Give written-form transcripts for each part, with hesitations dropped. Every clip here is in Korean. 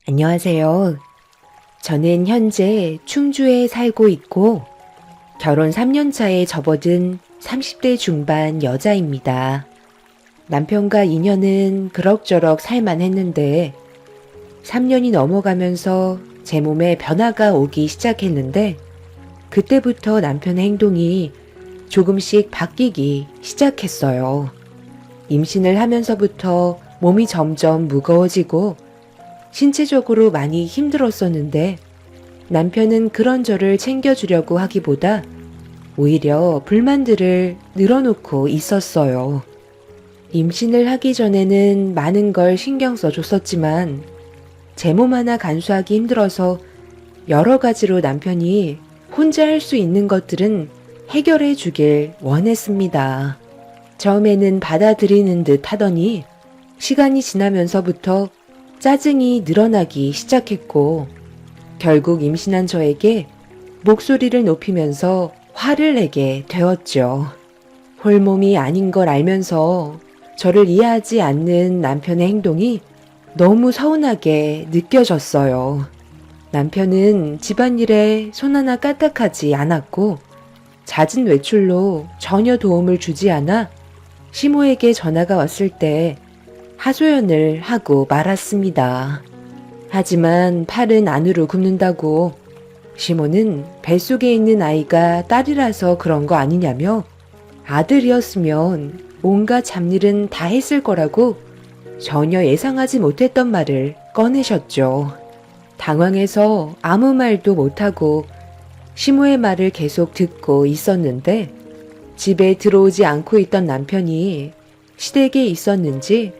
안녕하세요. 저는 현재 충주에 살고 있고 결혼 3년 차에 접어든 30대 중반 여자입니다. 남편과 인연은 그럭저럭 살만 했는데 3년이 넘어가면서 제 몸에 변화가 오기 시작했는데 그때부터 남편의 행동이 조금씩 바뀌기 시작했어요. 임신을 하면서부터 몸이 점점 무거워지고 신체적으로 많이 힘들었었는데 남편은 그런 저를 챙겨주려고 하기보다 오히려 불만들을 늘어놓고 있었어요. 임신을 하기 전에는 많은 걸 신경 써줬었지만 제 몸 하나 간수하기 힘들어서 여러 가지로 남편이 혼자 할 수 있는 것들은 해결해 주길 원했습니다. 처음에는 받아들이는 듯 하더니 시간이 지나면서부터 짜증이 늘어나기 시작했고 결국 임신한 저에게 목소리를 높이면서 화를 내게 되었죠. 홀몸이 아닌 걸 알면서 저를 이해하지 않는 남편의 행동이 너무 서운하게 느껴졌어요. 남편은 집안일에 손 하나 까딱하지 않았고 잦은 외출로 전혀 도움을 주지 않아 시모에게 전화가 왔을 때 하소연을 하고 말았습니다. 하지만 팔은 안으로 굽는다고 시모는 뱃속에 있는 아이가 딸이라서 그런 거 아니냐며 아들이었으면 온갖 잡일은 다 했을 거라고 전혀 예상하지 못했던 말을 꺼내셨죠. 당황해서 아무 말도 못하고 시모의 말을 계속 듣고 있었는데 집에 들어오지 않고 있던 남편이 시댁에 있었는지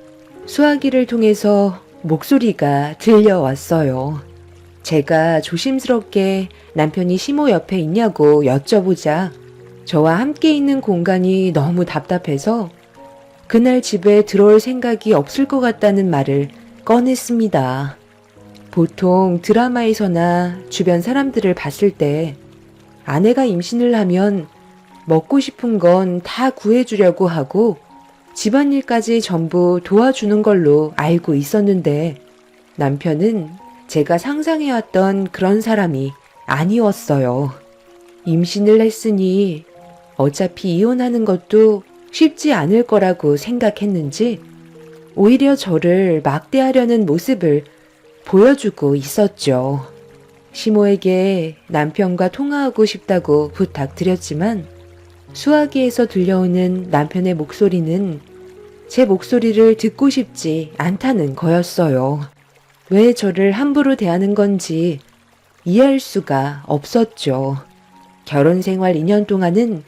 수화기를 통해서 목소리가 들려왔어요. 제가 조심스럽게 남편이 시모 옆에 있냐고 여쭤보자 저와 함께 있는 공간이 너무 답답해서 그날 집에 들어올 생각이 없을 것 같다는 말을 꺼냈습니다. 보통 드라마에서나 주변 사람들을 봤을 때 아내가 임신을 하면 먹고 싶은 건 다 구해주려고 하고 집안일까지 전부 도와주는 걸로 알고 있었는데 남편은 제가 상상해왔던 그런 사람이 아니었어요. 임신을 했으니 어차피 이혼하는 것도 쉽지 않을 거라고 생각했는지 오히려 저를 막대하려는 모습을 보여주고 있었죠. 시모에게 남편과 통화하고 싶다고 부탁드렸지만 수화기에서 들려오는 남편의 목소리는 제 목소리를 듣고 싶지 않다는 거였어요. 왜 저를 함부로 대하는 건지 이해할 수가 없었죠. 결혼 생활 2년 동안은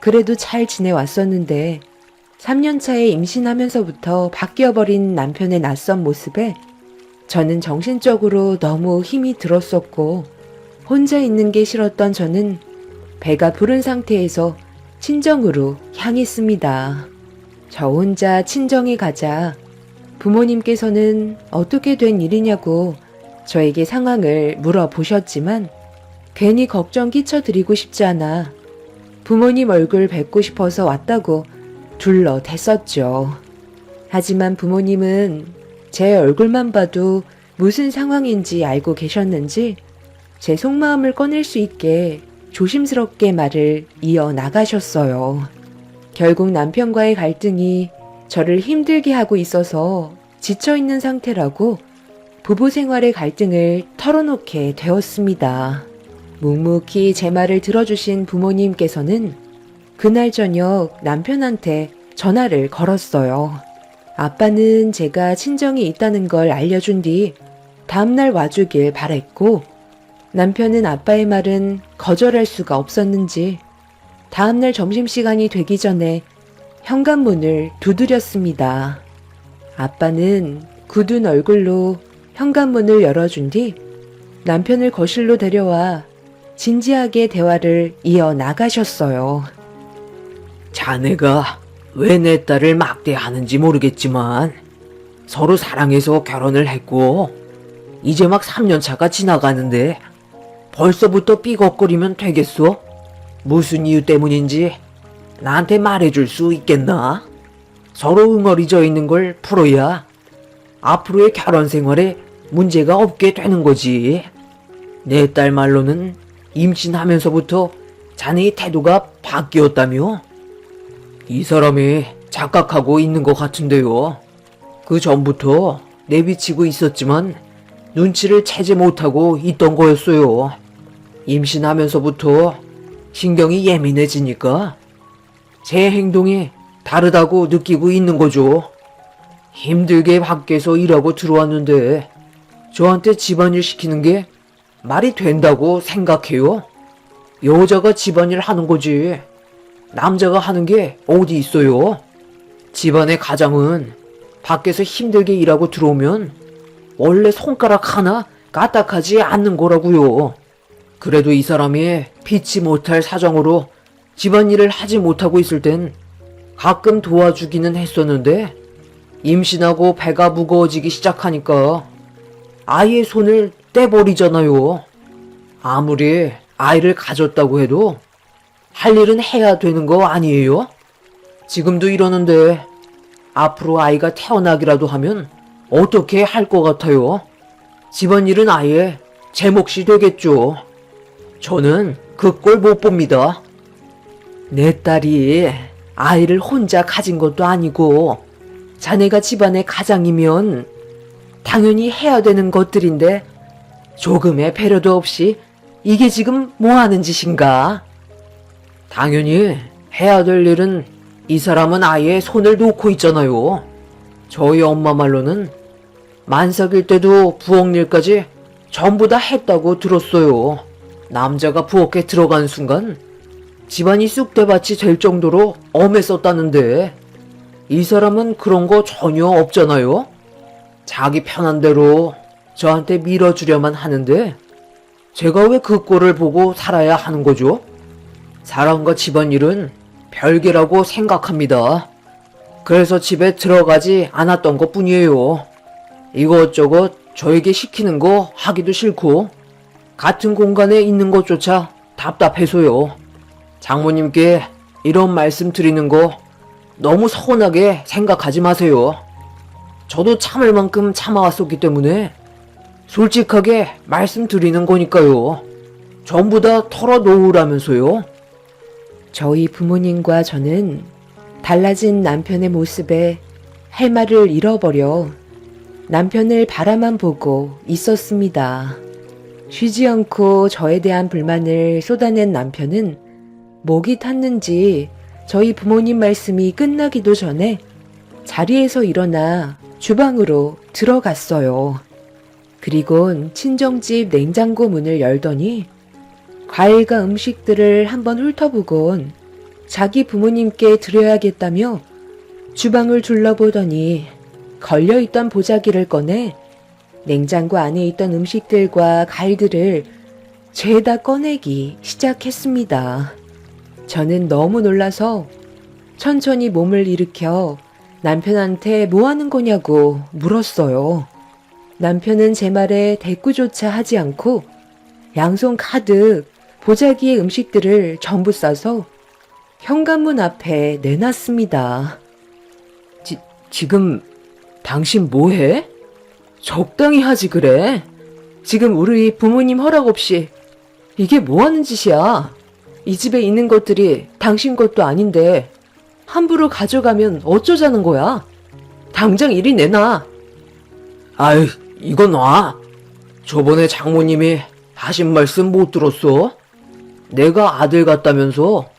그래도 잘 지내왔었는데 3년 차에 임신하면서부터 바뀌어버린 남편의 낯선 모습에 저는 정신적으로 너무 힘이 들었었고 혼자 있는 게 싫었던 저는 배가 부른 상태에서 친정으로 향했습니다. 저 혼자 친정에 가자 부모님께서는 어떻게 된 일이냐고 저에게 상황을 물어보셨지만 괜히 걱정 끼쳐드리고 싶지 않아 부모님 얼굴 뵙고 싶어서 왔다고 둘러댔었죠. 하지만 부모님은 제 얼굴만 봐도 무슨 상황인지 알고 계셨는지 제 속마음을 꺼낼 수 있게 조심스럽게 말을 이어나가셨어요. 결국 남편과의 갈등이 저를 힘들게 하고 있어서 지쳐있는 상태라고 부부 생활의 갈등을 털어놓게 되었습니다. 묵묵히 제 말을 들어주신 부모님께서는 그날 저녁 남편한테 전화를 걸었어요. 아빠는 제가 친정이 있다는 걸 알려준 뒤 다음날 와주길 바랬고 남편은 아빠의 말은 거절할 수가 없었는지 다음날 점심시간이 되기 전에 현관문을 두드렸습니다. 아빠는 굳은 얼굴로 현관문을 열어준 뒤 남편을 거실로 데려와 진지하게 대화를 이어나가셨어요. 자네가 왜 내 딸을 막대하는지 모르겠지만 서로 사랑해서 결혼을 했고 이제 막 3년 차가 지나가는데 벌써부터 삐걱거리면 되겠소? 무슨 이유 때문인지 나한테 말해줄 수 있겠나? 서로 응어리져 있는 걸 풀어야 앞으로의 결혼 생활에 문제가 없게 되는 거지. 내 딸 말로는 임신하면서부터 자네의 태도가 바뀌었다며? 이 사람이 착각하고 있는 것 같은데요. 그 전부터 내비치고 있었지만 눈치를 채지 못하고 있던 거였어요. 임신하면서부터 신경이 예민해지니까 제 행동이 다르다고 느끼고 있는 거죠. 힘들게 밖에서 일하고 들어왔는데 저한테 집안일 시키는 게 말이 된다고 생각해요? 여자가 집안일 하는 거지 남자가 하는 게 어디 있어요? 집안의 가장은 밖에서 힘들게 일하고 들어오면 원래 손가락 하나 까딱하지 않는 거라고요. 그래도 이 사람이 피치 못할 사정으로 집안일을 하지 못하고 있을 땐 가끔 도와주기는 했었는데 임신하고 배가 무거워지기 시작하니까 아이의 손을 떼버리잖아요. 아무리 아이를 가졌다고 해도 할 일은 해야 되는 거 아니에요? 지금도 이러는데 앞으로 아이가 태어나기라도 하면 어떻게 할 것 같아요? 집안일은 아예 제 몫이 되겠죠. 저는 그 꼴 못 봅니다. 내 딸이 아이를 혼자 가진 것도 아니고 자네가 집안의 가장이면 당연히 해야 되는 것들인데 조금의 배려도 없이 이게 지금 뭐 하는 짓인가? 당연히 해야 될 일은 이 사람은 아예 손을 놓고 있잖아요. 저희 엄마 말로는 만삭일 때도 부엌일까지 전부 다 했다고 들었어요. 남자가 부엌에 들어간 순간 집안이 쑥대밭이 될 정도로 엄했었다는데 이 사람은 그런 거 전혀 없잖아요. 자기 편한 대로 저한테 밀어주려만 하는데 제가 왜 그 꼴을 보고 살아야 하는 거죠? 사람과 집안일은 별개라고 생각합니다. 그래서 집에 들어가지 않았던 것 뿐이에요. 이것저것 저에게 시키는 거 하기도 싫고 같은 공간에 있는 것조차 답답해서요. 장모님께 이런 말씀 드리는 거 너무 서운하게 생각하지 마세요. 저도 참을 만큼 참아왔었기 때문에 솔직하게 말씀드리는 거니까요. 전부 다 털어놓으라면서요. 저희 부모님과 저는 달라진 남편의 모습에 할 말을 잃어버려 남편을 바라만 보고 있었습니다. 쉬지 않고 저에 대한 불만을 쏟아낸 남편은 목이 탔는지 저희 부모님 말씀이 끝나기도 전에 자리에서 일어나 주방으로 들어갔어요. 그리곤 친정집 냉장고 문을 열더니 과일과 음식들을 한번 훑어보곤 자기 부모님께 드려야겠다며 주방을 둘러보더니 걸려있던 보자기를 꺼내 냉장고 안에 있던 음식들과 과일들을 죄다 꺼내기 시작했습니다. 저는 너무 놀라서 천천히 몸을 일으켜 남편한테 뭐 하는 거냐고 물었어요. 남편은 제 말에 대꾸조차 하지 않고 양손 가득 보자기의 음식들을 전부 싸서 현관문 앞에 내놨습니다. 지금 당신 뭐해? 적당히 하지 그래. 지금 우리 부모님 허락 없이 이게 뭐 하는 짓이야? 이 집에 있는 것들이 당신 것도 아닌데 함부로 가져가면 어쩌자는 거야? 당장 이리 내놔. 아이, 이거 놔. 저번에 장모님이 하신 말씀 못 들었어? 내가 아들 같다면서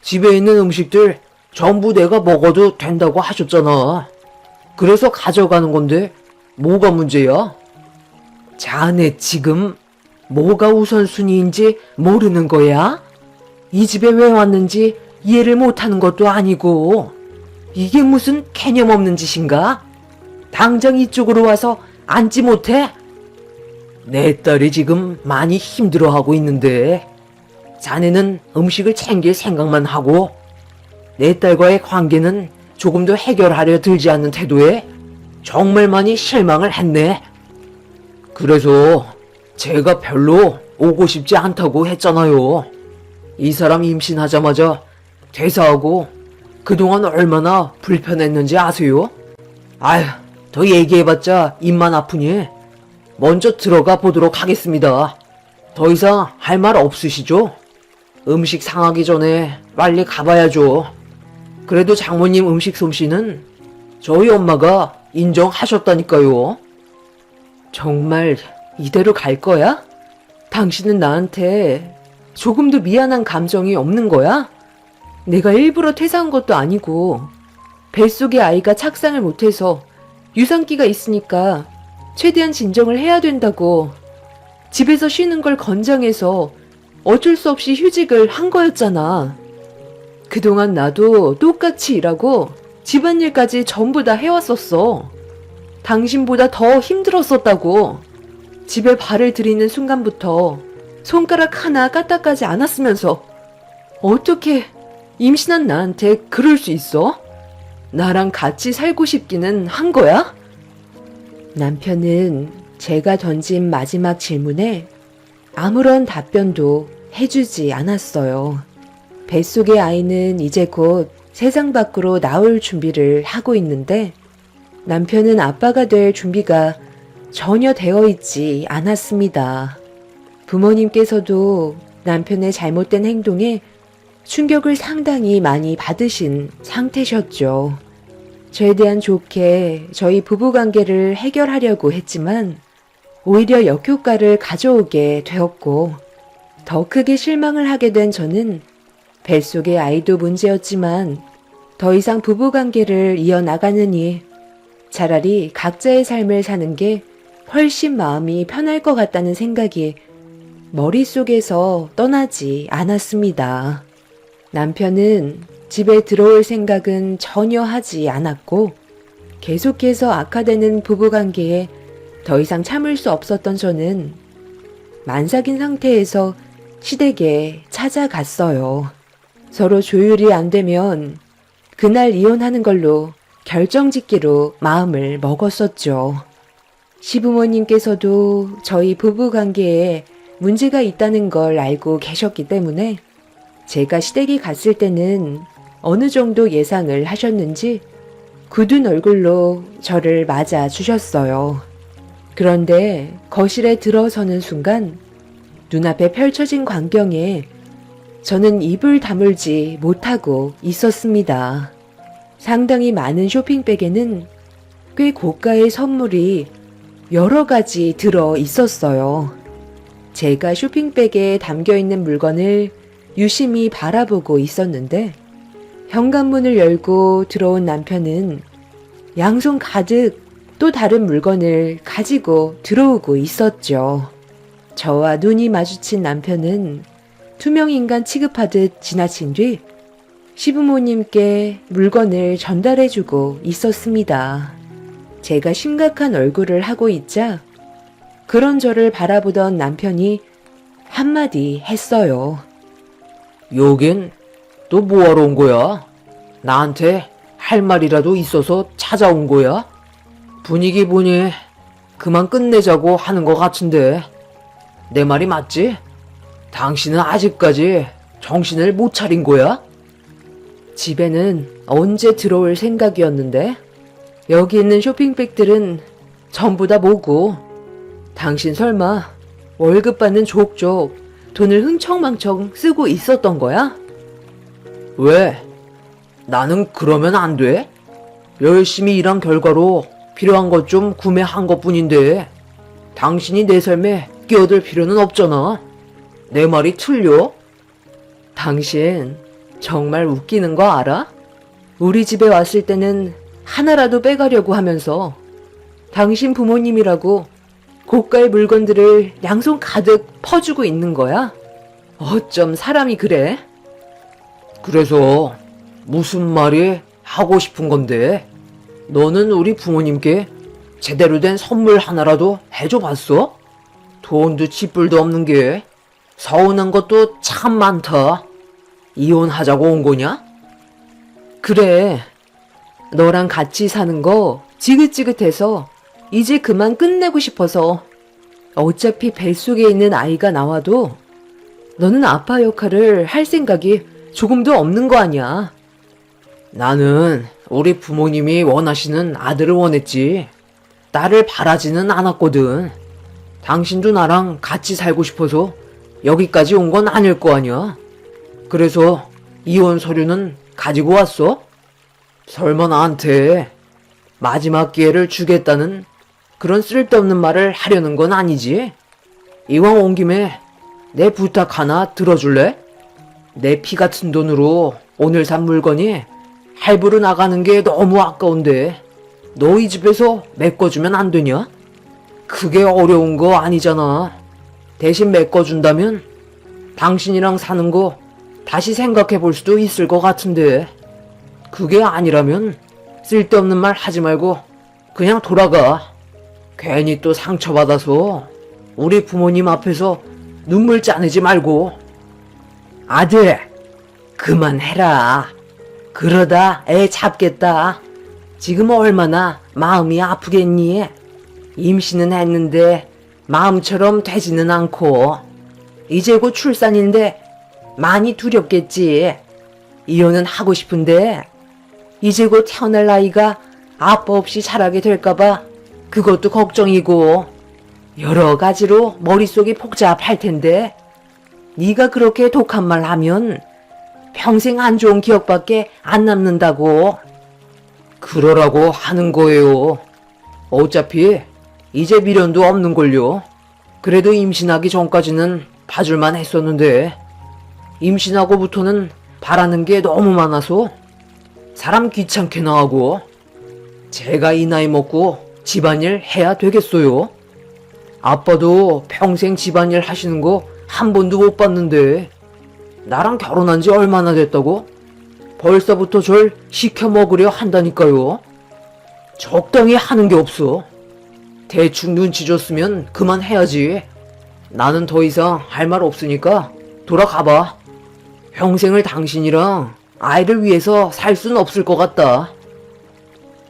집에 있는 음식들 전부 내가 먹어도 된다고 하셨잖아. 그래서 가져가는 건데 뭐가 문제야? 자네 지금 뭐가 우선순위인지 모르는 거야? 이 집에 왜 왔는지 이해를 못하는 것도 아니고 이게 무슨 개념 없는 짓인가? 당장 이쪽으로 와서 앉지 못해? 내 딸이 지금 많이 힘들어하고 있는데 자네는 음식을 챙길 생각만 하고 내 딸과의 관계는 조금도 해결하려 들지 않는 태도에 정말 많이 실망을 했네. 그래서 제가 별로 오고 싶지 않다고 했잖아요. 이 사람 임신하자마자 퇴사하고 그동안 얼마나 불편했는지 아세요? 아휴, 더 얘기해봤자 입만 아프니 먼저 들어가 보도록 하겠습니다. 더 이상 할 말 없으시죠? 음식 상하기 전에 빨리 가봐야죠. 그래도 장모님 음식 솜씨는 저희 엄마가 인정하셨다니까요. 정말 이대로 갈 거야? 당신은 나한테 조금도 미안한 감정이 없는 거야? 내가 일부러 퇴사한 것도 아니고 뱃속의 아이가 착상을 못해서 유산기가 있으니까 최대한 진정을 해야 된다고 집에서 쉬는 걸 권장해서 어쩔 수 없이 휴직을 한 거였잖아. 그동안 나도 똑같이 일하고 집안일까지 전부 다 해왔었어. 당신보다 더 힘들었었다고. 집에 발을 들이는 순간부터 손가락 하나 까딱하지 않았으면서 어떻게 임신한 나한테 그럴 수 있어? 나랑 같이 살고 싶기는 한 거야? 남편은 제가 던진 마지막 질문에 아무런 답변도 해주지 않았어요. 뱃속의 아이는 이제 곧 세상 밖으로 나올 준비를 하고 있는데 남편은 아빠가 될 준비가 전혀 되어 있지 않았습니다. 부모님께서도 남편의 잘못된 행동에 충격을 상당히 많이 받으신 상태셨죠. 최대한 좋게 저희 부부관계를 해결하려고 했지만 오히려 역효과를 가져오게 되었고 더 크게 실망을 하게 된 저는 뱃속의 아이도 문제였지만 더 이상 부부관계를 이어나가느니 차라리 각자의 삶을 사는 게 훨씬 마음이 편할 것 같다는 생각이 머릿속에서 떠나지 않았습니다. 남편은 집에 들어올 생각은 전혀 하지 않았고 계속해서 악화되는 부부관계에 더 이상 참을 수 없었던 저는 만삭인 상태에서 시댁에 찾아갔어요. 서로 조율이 안 되면 그날 이혼하는 걸로 결정짓기로 마음을 먹었었죠. 시부모님께서도 저희 부부관계에 문제가 있다는 걸 알고 계셨기 때문에 제가 시댁에 갔을 때는 어느 정도 예상을 하셨는지 굳은 얼굴로 저를 맞아 주셨어요. 그런데 거실에 들어서는 순간 눈앞에 펼쳐진 광경에 저는 입을 다물지 못하고 있었습니다. 상당히 많은 쇼핑백에는 꽤 고가의 선물이 여러 가지 들어 있었어요. 제가 쇼핑백에 담겨 있는 물건을 유심히 바라보고 있었는데 현관문을 열고 들어온 남편은 양손 가득 또 다른 물건을 가지고 들어오고 있었죠. 저와 눈이 마주친 남편은 투명인간 취급하듯 지나친 뒤 시부모님께 물건을 전달해주고 있었습니다. 제가 심각한 얼굴을 하고 있자 그런 저를 바라보던 남편이 한마디 했어요. 여긴 또 뭐하러 온 거야? 나한테 할 말이라도 있어서 찾아온 거야? 분위기 보니 그만 끝내자고 하는 것 같은데 내 말이 맞지? 당신은 아직까지 정신을 못 차린 거야? 집에는 언제 들어올 생각이었는데 여기 있는 쇼핑백들은 전부 다 뭐고 당신 설마 월급 받는 족족 돈을 흥청망청 쓰고 있었던 거야? 왜? 나는 그러면 안 돼? 열심히 일한 결과로 필요한 것 좀 구매한 것 뿐인데 당신이 내 삶에 끼어들 필요는 없잖아. 내 말이 틀려? 당신 정말 웃기는 거 알아? 우리 집에 왔을 때는 하나라도 빼가려고 하면서 당신 부모님이라고 고가의 물건들을 양손 가득 퍼주고 있는 거야? 어쩜 사람이 그래? 그래서 무슨 말이 하고 싶은 건데 너는 우리 부모님께 제대로 된 선물 하나라도 해줘 봤어? 돈도 쥐뿔도 없는 게 서운한 것도 참 많다. 이혼하자고 온 거냐? 그래. 너랑 같이 사는 거 지긋지긋해서 이제 그만 끝내고 싶어서 어차피 뱃속에 있는 아이가 나와도 너는 아빠 역할을 할 생각이 조금도 없는 거 아니야. 나는 우리 부모님이 원하시는 아들을 원했지 딸을 바라지는 않았거든. 당신도 나랑 같이 살고 싶어서 여기까지 온 건 아닐 거 아니야. 그래서 이혼 서류는 가지고 왔어? 설마 나한테 마지막 기회를 주겠다는 그런 쓸데없는 말을 하려는 건 아니지? 이왕 온 김에 내 부탁 하나 들어줄래? 내 피 같은 돈으로 오늘 산 물건이 할부로 나가는 게 너무 아까운데 너희 집에서 메꿔주면 안 되냐? 그게 어려운 거 아니잖아. 대신 메꿔준다면 당신이랑 사는 거 다시 생각해 볼 수도 있을 것 같은데 그게 아니라면 쓸데없는 말 하지 말고 그냥 돌아가. 괜히 또 상처받아서 우리 부모님 앞에서 눈물 짜내지 말고. 아들, 그만해라. 그러다 애 잡겠다. 지금 얼마나 마음이 아프겠니? 임신은 했는데 마음처럼 되지는 않고 이제 곧 출산인데 많이 두렵겠지. 이혼은 하고 싶은데 이제 곧 태어날 아이가 아빠 없이 자라게 될까봐 그것도 걱정이고 여러 가지로 머릿속이 복잡할 텐데 네가 그렇게 독한 말 하면 평생 안 좋은 기억밖에 안 남는다고. 그러라고 하는 거예요. 어차피 이제 미련도 없는걸요. 그래도 임신하기 전까지는 봐줄만 했었는데 임신하고부터는 바라는 게 너무 많아서 사람 귀찮게 나하고 제가 이 나이 먹고 집안일 해야 되겠어요. 아빠도 평생 집안일 하시는 거 한 번도 못 봤는데 나랑 결혼한 지 얼마나 됐다고? 벌써부터 절 시켜 먹으려 한다니까요. 적당히 하는 게 없어. 대충 눈치 줬으면 그만해야지. 나는 더 이상 할 말 없으니까 돌아가봐. 평생을 당신이랑 아이를 위해서 살 순 없을 것 같다.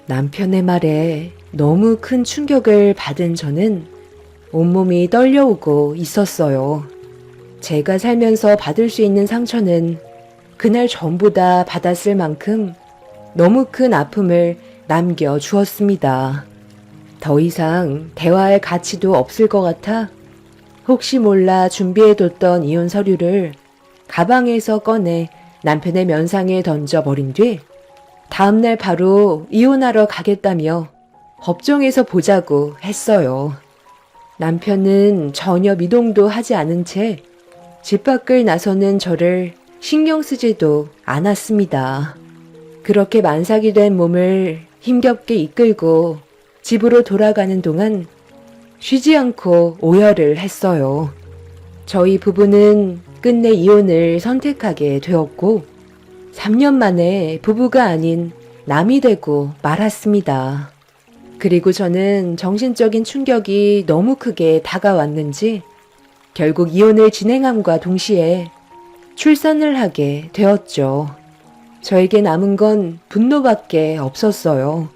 남편의 말에 너무 큰 충격을 받은 저는 온몸이 떨려오고 있었어요. 제가 살면서 받을 수 있는 상처는 그날 전부 다 받았을 만큼 너무 큰 아픔을 남겨주었습니다. 더 이상 대화할 가치도 없을 것 같아 혹시 몰라 준비해뒀던 이혼 서류를 가방에서 꺼내 남편의 면상에 던져버린 뒤 다음날 바로 이혼하러 가겠다며 법정에서 보자고 했어요. 남편은 전혀 미동도 하지 않은 채 집 밖을 나서는 저를 신경 쓰지도 않았습니다. 그렇게 만삭이 된 몸을 힘겹게 이끌고 집으로 돌아가는 동안 쉬지 않고 오열을 했어요. 저희 부부는 끝내 이혼을 선택하게 되었고 3년 만에 부부가 아닌 남이 되고 말았습니다. 그리고 저는 정신적인 충격이 너무 크게 다가왔는지 결국 이혼을 진행함과 동시에 출산을 하게 되었죠. 저에게 남은 건 분노밖에 없었어요.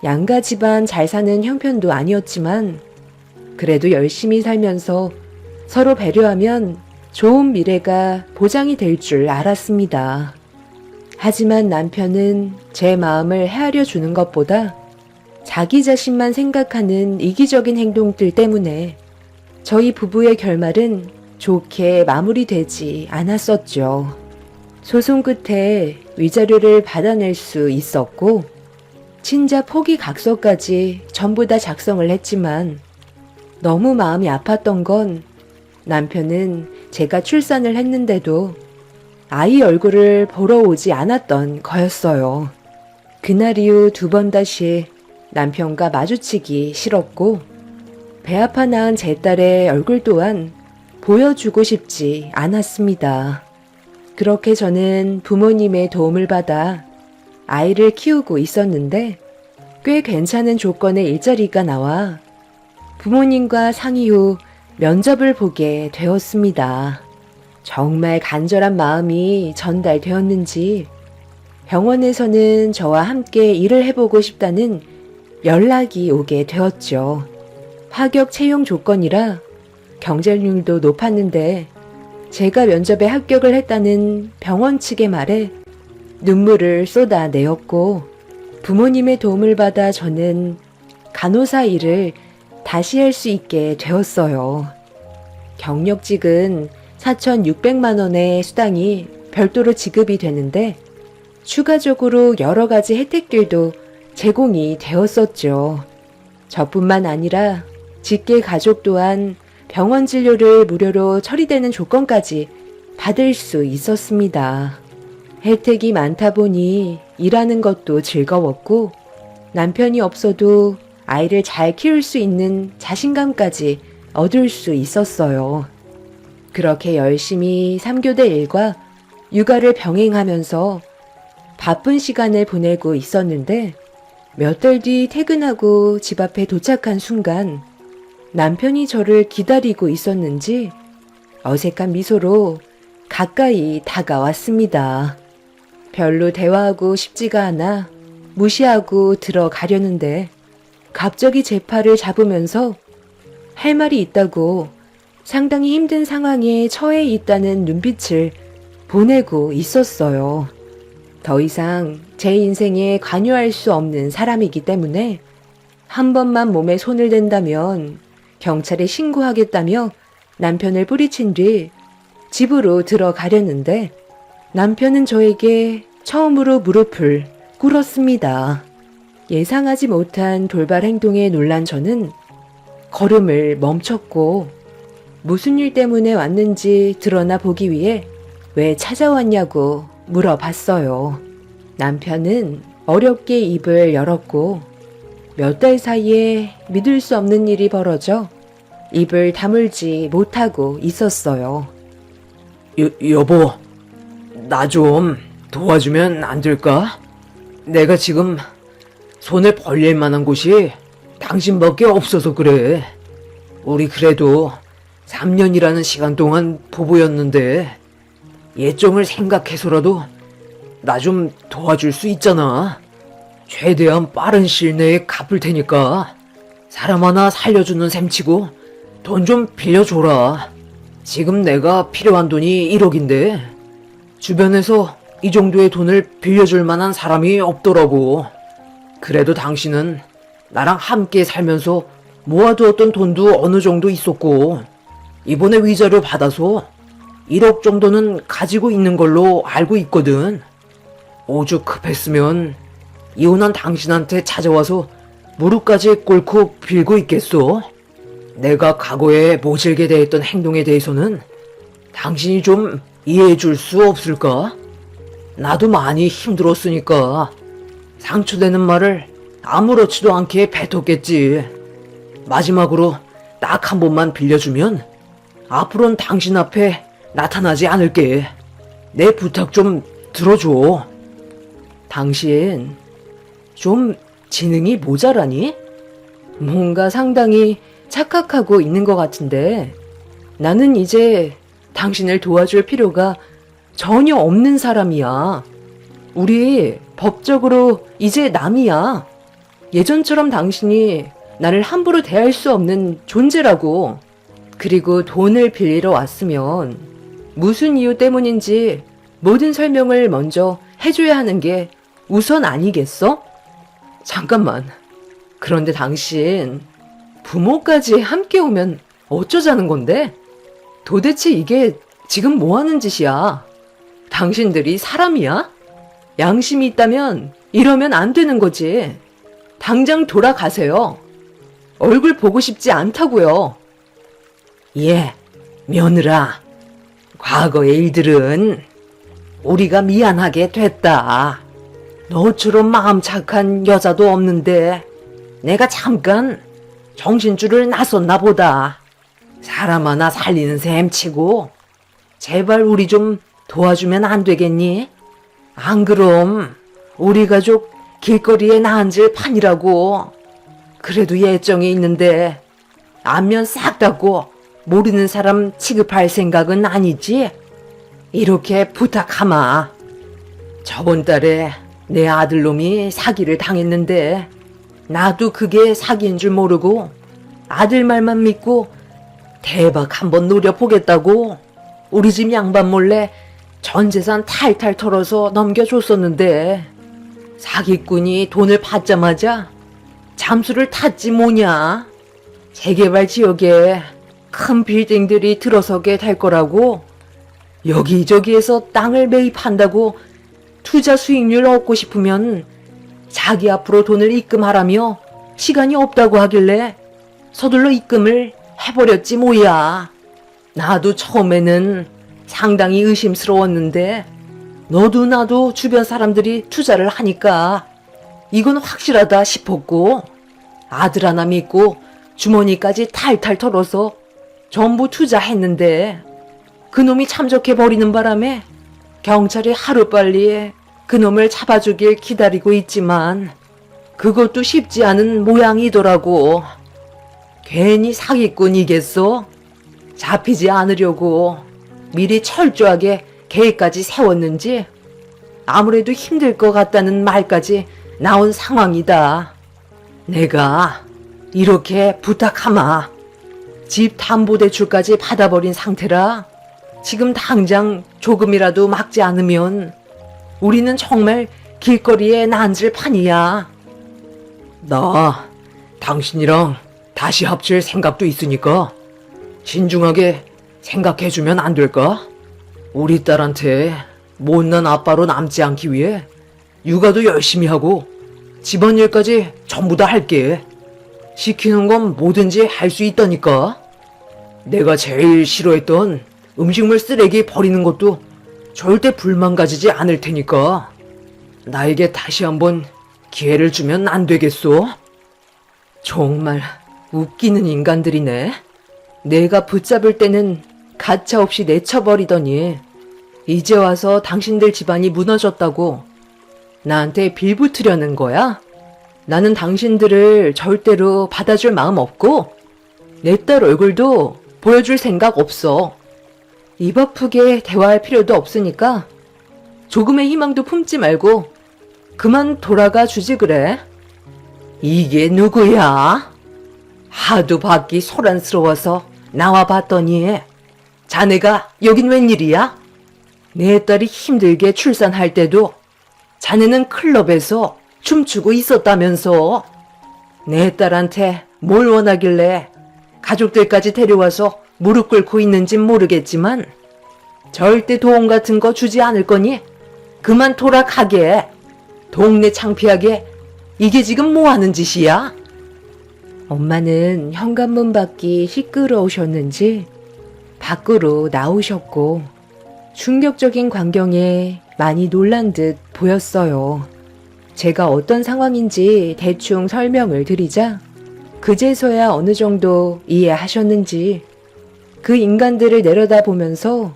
양가 집안 잘 사는 형편도 아니었지만 그래도 열심히 살면서 서로 배려하면 좋은 미래가 보장이 될 줄 알았습니다. 하지만 남편은 제 마음을 헤아려 주는 것보다 자기 자신만 생각하는 이기적인 행동들 때문에 저희 부부의 결말은 좋게 마무리되지 않았었죠. 소송 끝에 위자료를 받아낼 수 있었고 친자 포기 각서까지 전부 다 작성을 했지만 너무 마음이 아팠던 건 남편은 제가 출산을 했는데도 아이 얼굴을 보러 오지 않았던 거였어요. 그날 이후 2번 다시 남편과 마주치기 싫었고 배 아파 낳은 제 딸의 얼굴 또한 보여주고 싶지 않았습니다. 그렇게 저는 부모님의 도움을 받아 아이를 키우고 있었는데 꽤 괜찮은 조건의 일자리가 나와 부모님과 상의 후 면접을 보게 되었습니다. 정말 간절한 마음이 전달되었는지 병원에서는 저와 함께 일을 해보고 싶다는 연락이 오게 되었죠. 파격 채용 조건이라 경쟁률도 높았는데 제가 면접에 합격을 했다는 병원 측의 말에 눈물을 쏟아내었고 부모님의 도움을 받아 저는 간호사 일을 다시 할 수 있게 되었어요. 경력직은 4,600만 원의 수당이 별도로 지급이 되는데 추가적으로 여러 가지 혜택들도 제공이 되었었죠. 저뿐만 아니라 직계 가족 또한 병원 진료를 무료로 처리되는 조건까지 받을 수 있었습니다. 혜택이 많다 보니 일하는 것도 즐거웠고 남편이 없어도 아이를 잘 키울 수 있는 자신감까지 얻을 수 있었어요. 그렇게 열심히 3교대 일과 육아를 병행하면서 바쁜 시간을 보내고 있었는데 몇 달 뒤 퇴근하고 집 앞에 도착한 순간 남편이 저를 기다리고 있었는지 어색한 미소로 가까이 다가왔습니다. 별로 대화하고 싶지가 않아 무시하고 들어가려는데 갑자기 제 팔을 잡으면서 할 말이 있다고 상당히 힘든 상황에 처해 있다는 눈빛을 보내고 있었어요. 더 이상 제 인생에 관여할 수 없는 사람이기 때문에 한 번만 몸에 손을 댄다면 경찰에 신고하겠다며 남편을 뿌리친 뒤 집으로 들어가려는데 남편은 저에게 처음으로 무릎을 꿇었습니다. 예상하지 못한 돌발 행동에 놀란 저는 걸음을 멈췄고 무슨 일 때문에 왔는지 드러나 보기 위해 왜 찾아왔냐고 물어봤어요. 남편은 어렵게 입을 열었고 몇 달 사이에 믿을 수 없는 일이 벌어져 입을 다물지 못하고 있었어요. 여보, 나 좀 도와주면 안 될까? 내가 지금 손을 벌릴 만한 곳이 당신밖에 없어서 그래. 우리 그래도 3년이라는 시간 동안 부부였는데 예정을 생각해서라도 나 좀 도와줄 수 있잖아. 최대한 빠른 시일 내에 갚을 테니까 사람 하나 살려주는 셈치고 돈 좀 빌려줘라. 지금 내가 필요한 돈이 1억인데 주변에서 이 정도의 돈을 빌려줄 만한 사람이 없더라고. 그래도 당신은 나랑 함께 살면서 모아두었던 돈도 어느 정도 있었고 이번에 위자료 받아서 1억 정도는 가지고 있는 걸로 알고 있거든. 오죽 급했으면 이혼한 당신한테 찾아와서 무릎까지 꿇고 빌고 있겠소? 내가 과거에 모질게 대했던 행동에 대해서는 당신이 좀 이해해 줄 수 없을까? 나도 많이 힘들었으니까 상처되는 말을 아무렇지도 않게 뱉었겠지. 마지막으로 딱 한 번만 빌려주면 앞으로는 당신 앞에 나타나지 않을게. 내 부탁 좀 들어줘. 당신 좀 지능이 모자라니? 뭔가 상당히 착각하고 있는 것 같은데 나는 이제 당신을 도와줄 필요가 전혀 없는 사람이야. 우리 법적으로 이제 남이야. 예전처럼 당신이 나를 함부로 대할 수 없는 존재라고. 그리고 돈을 빌리러 왔으면 무슨 이유 때문인지 모든 설명을 먼저 해줘야 하는 게 우선 아니겠어? 잠깐만. 그런데 당신 부모까지 함께 오면 어쩌자는 건데? 도대체 이게 지금 뭐 하는 짓이야? 당신들이 사람이야? 양심이 있다면 이러면 안 되는 거지. 당장 돌아가세요. 얼굴 보고 싶지 않다고요. 예, 며느라. 과거의 일들은 우리가 미안하게 됐다. 너처럼 마음 착한 여자도 없는데 내가 잠깐 정신줄을 놨었나 보다. 사람 하나 살리는 셈치고 제발 우리 좀 도와주면 안 되겠니? 안 그럼 우리 가족 길거리에 나앉을 판이라고. 그래도 예정이 있는데 안면 싹 닫고 모르는 사람 취급할 생각은 아니지? 이렇게 부탁하마. 저번 달에 내 아들놈이 사기를 당했는데 나도 그게 사기인 줄 모르고 아들 말만 믿고 대박 한번 노려보겠다고 우리 집 양반 몰래 전 재산 탈탈 털어서 넘겨줬었는데 사기꾼이 돈을 받자마자 잠수를 탔지 뭐냐. 재개발 지역에 큰 빌딩들이 들어서게 될 거라고 여기저기에서 땅을 매입한다고 투자 수익률 얻고 싶으면 자기 앞으로 돈을 입금하라며 시간이 없다고 하길래 서둘러 입금을 해버렸지 뭐야. 나도 처음에는 상당히 의심스러웠는데 너도 나도 주변 사람들이 투자를 하니까 이건 확실하다 싶었고 아들 하나 믿고 주머니까지 탈탈 털어서 전부 투자했는데 그놈이 참적해버리는 바람에 경찰이 하루빨리 그놈을 잡아주길 기다리고 있지만 그것도 쉽지 않은 모양이더라고. 괜히 사기꾼이겠어? 잡히지 않으려고 미리 철저하게 계획까지 세웠는지 아무래도 힘들 것 같다는 말까지 나온 상황이다. 내가 이렇게 부탁하마. 집 담보대출까지 받아버린 상태라 지금 당장 조금이라도 막지 않으면 우리는 정말 길거리에 난질 판이야. 나 당신이랑 다시 합칠 생각도 있으니까 신중하게 생각해주면 안 될까? 우리 딸한테 못난 아빠로 남지 않기 위해 육아도 열심히 하고 집안일까지 전부 다 할게. 시키는 건 뭐든지 할 수 있다니까. 내가 제일 싫어했던 음식물 쓰레기 버리는 것도 절대 불만 가지지 않을 테니까 나에게 다시 한번 기회를 주면 안 되겠소? 정말 웃기는 인간들이네. 내가 붙잡을 때는 가차없이 내쳐버리더니 이제 와서 당신들 집안이 무너졌다고 나한테 빌붙으려는 거야? 나는 당신들을 절대로 받아줄 마음 없고 내 딸 얼굴도 보여줄 생각 없어. 입 아프게 대화할 필요도 없으니까 조금의 희망도 품지 말고 그만 돌아가 주지 그래. 이게 누구야? 하도 밖이 소란스러워서 나와 봤더니 자네가 여긴 웬일이야? 내 딸이 힘들게 출산할 때도 자네는 클럽에서 춤추고 있었다면서. 내 딸한테 뭘 원하길래 가족들까지 데려와서 무릎 꿇고 있는진 모르겠지만 절대 도움 같은 거 주지 않을 거니 그만 돌아가게. 동네 창피하게 이게 지금 뭐 하는 짓이야? 엄마는 현관문 밖이 시끄러우셨는지 밖으로 나오셨고 충격적인 광경에 많이 놀란 듯 보였어요. 제가 어떤 상황인지 대충 설명을 드리자 그제서야 어느 정도 이해하셨는지 그 인간들을 내려다보면서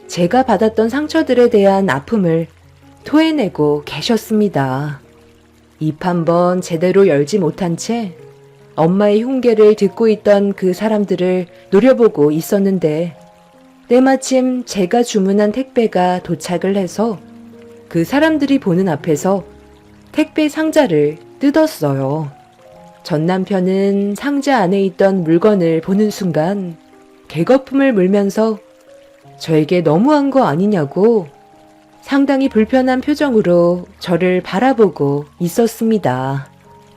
제가 받았던 상처들에 대한 아픔을 토해내고 계셨습니다. 입 한 번 제대로 열지 못한 채 엄마의 흉계를 듣고 있던 그 사람들을 노려보고 있었는데 때마침 제가 주문한 택배가 도착을 해서 그 사람들이 보는 앞에서 택배 상자를 뜯었어요. 전 남편은 상자 안에 있던 물건을 보는 순간 개거품을 물면서 저에게 너무한 거 아니냐고 상당히 불편한 표정으로 저를 바라보고 있었습니다.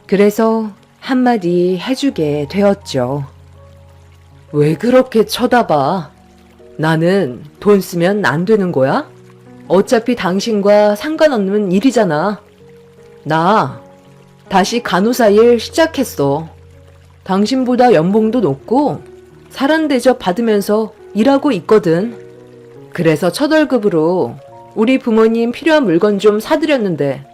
그래서 한마디 해주게 되었죠. 왜 그렇게 쳐다봐? 나는 돈 쓰면 안 되는 거야? 어차피 당신과 상관없는 일이잖아. 나 다시 간호사 일 시작했어. 당신보다 연봉도 높고 사람 대접 받으면서 일하고 있거든. 그래서 첫 월급으로 우리 부모님 필요한 물건 좀 사드렸는데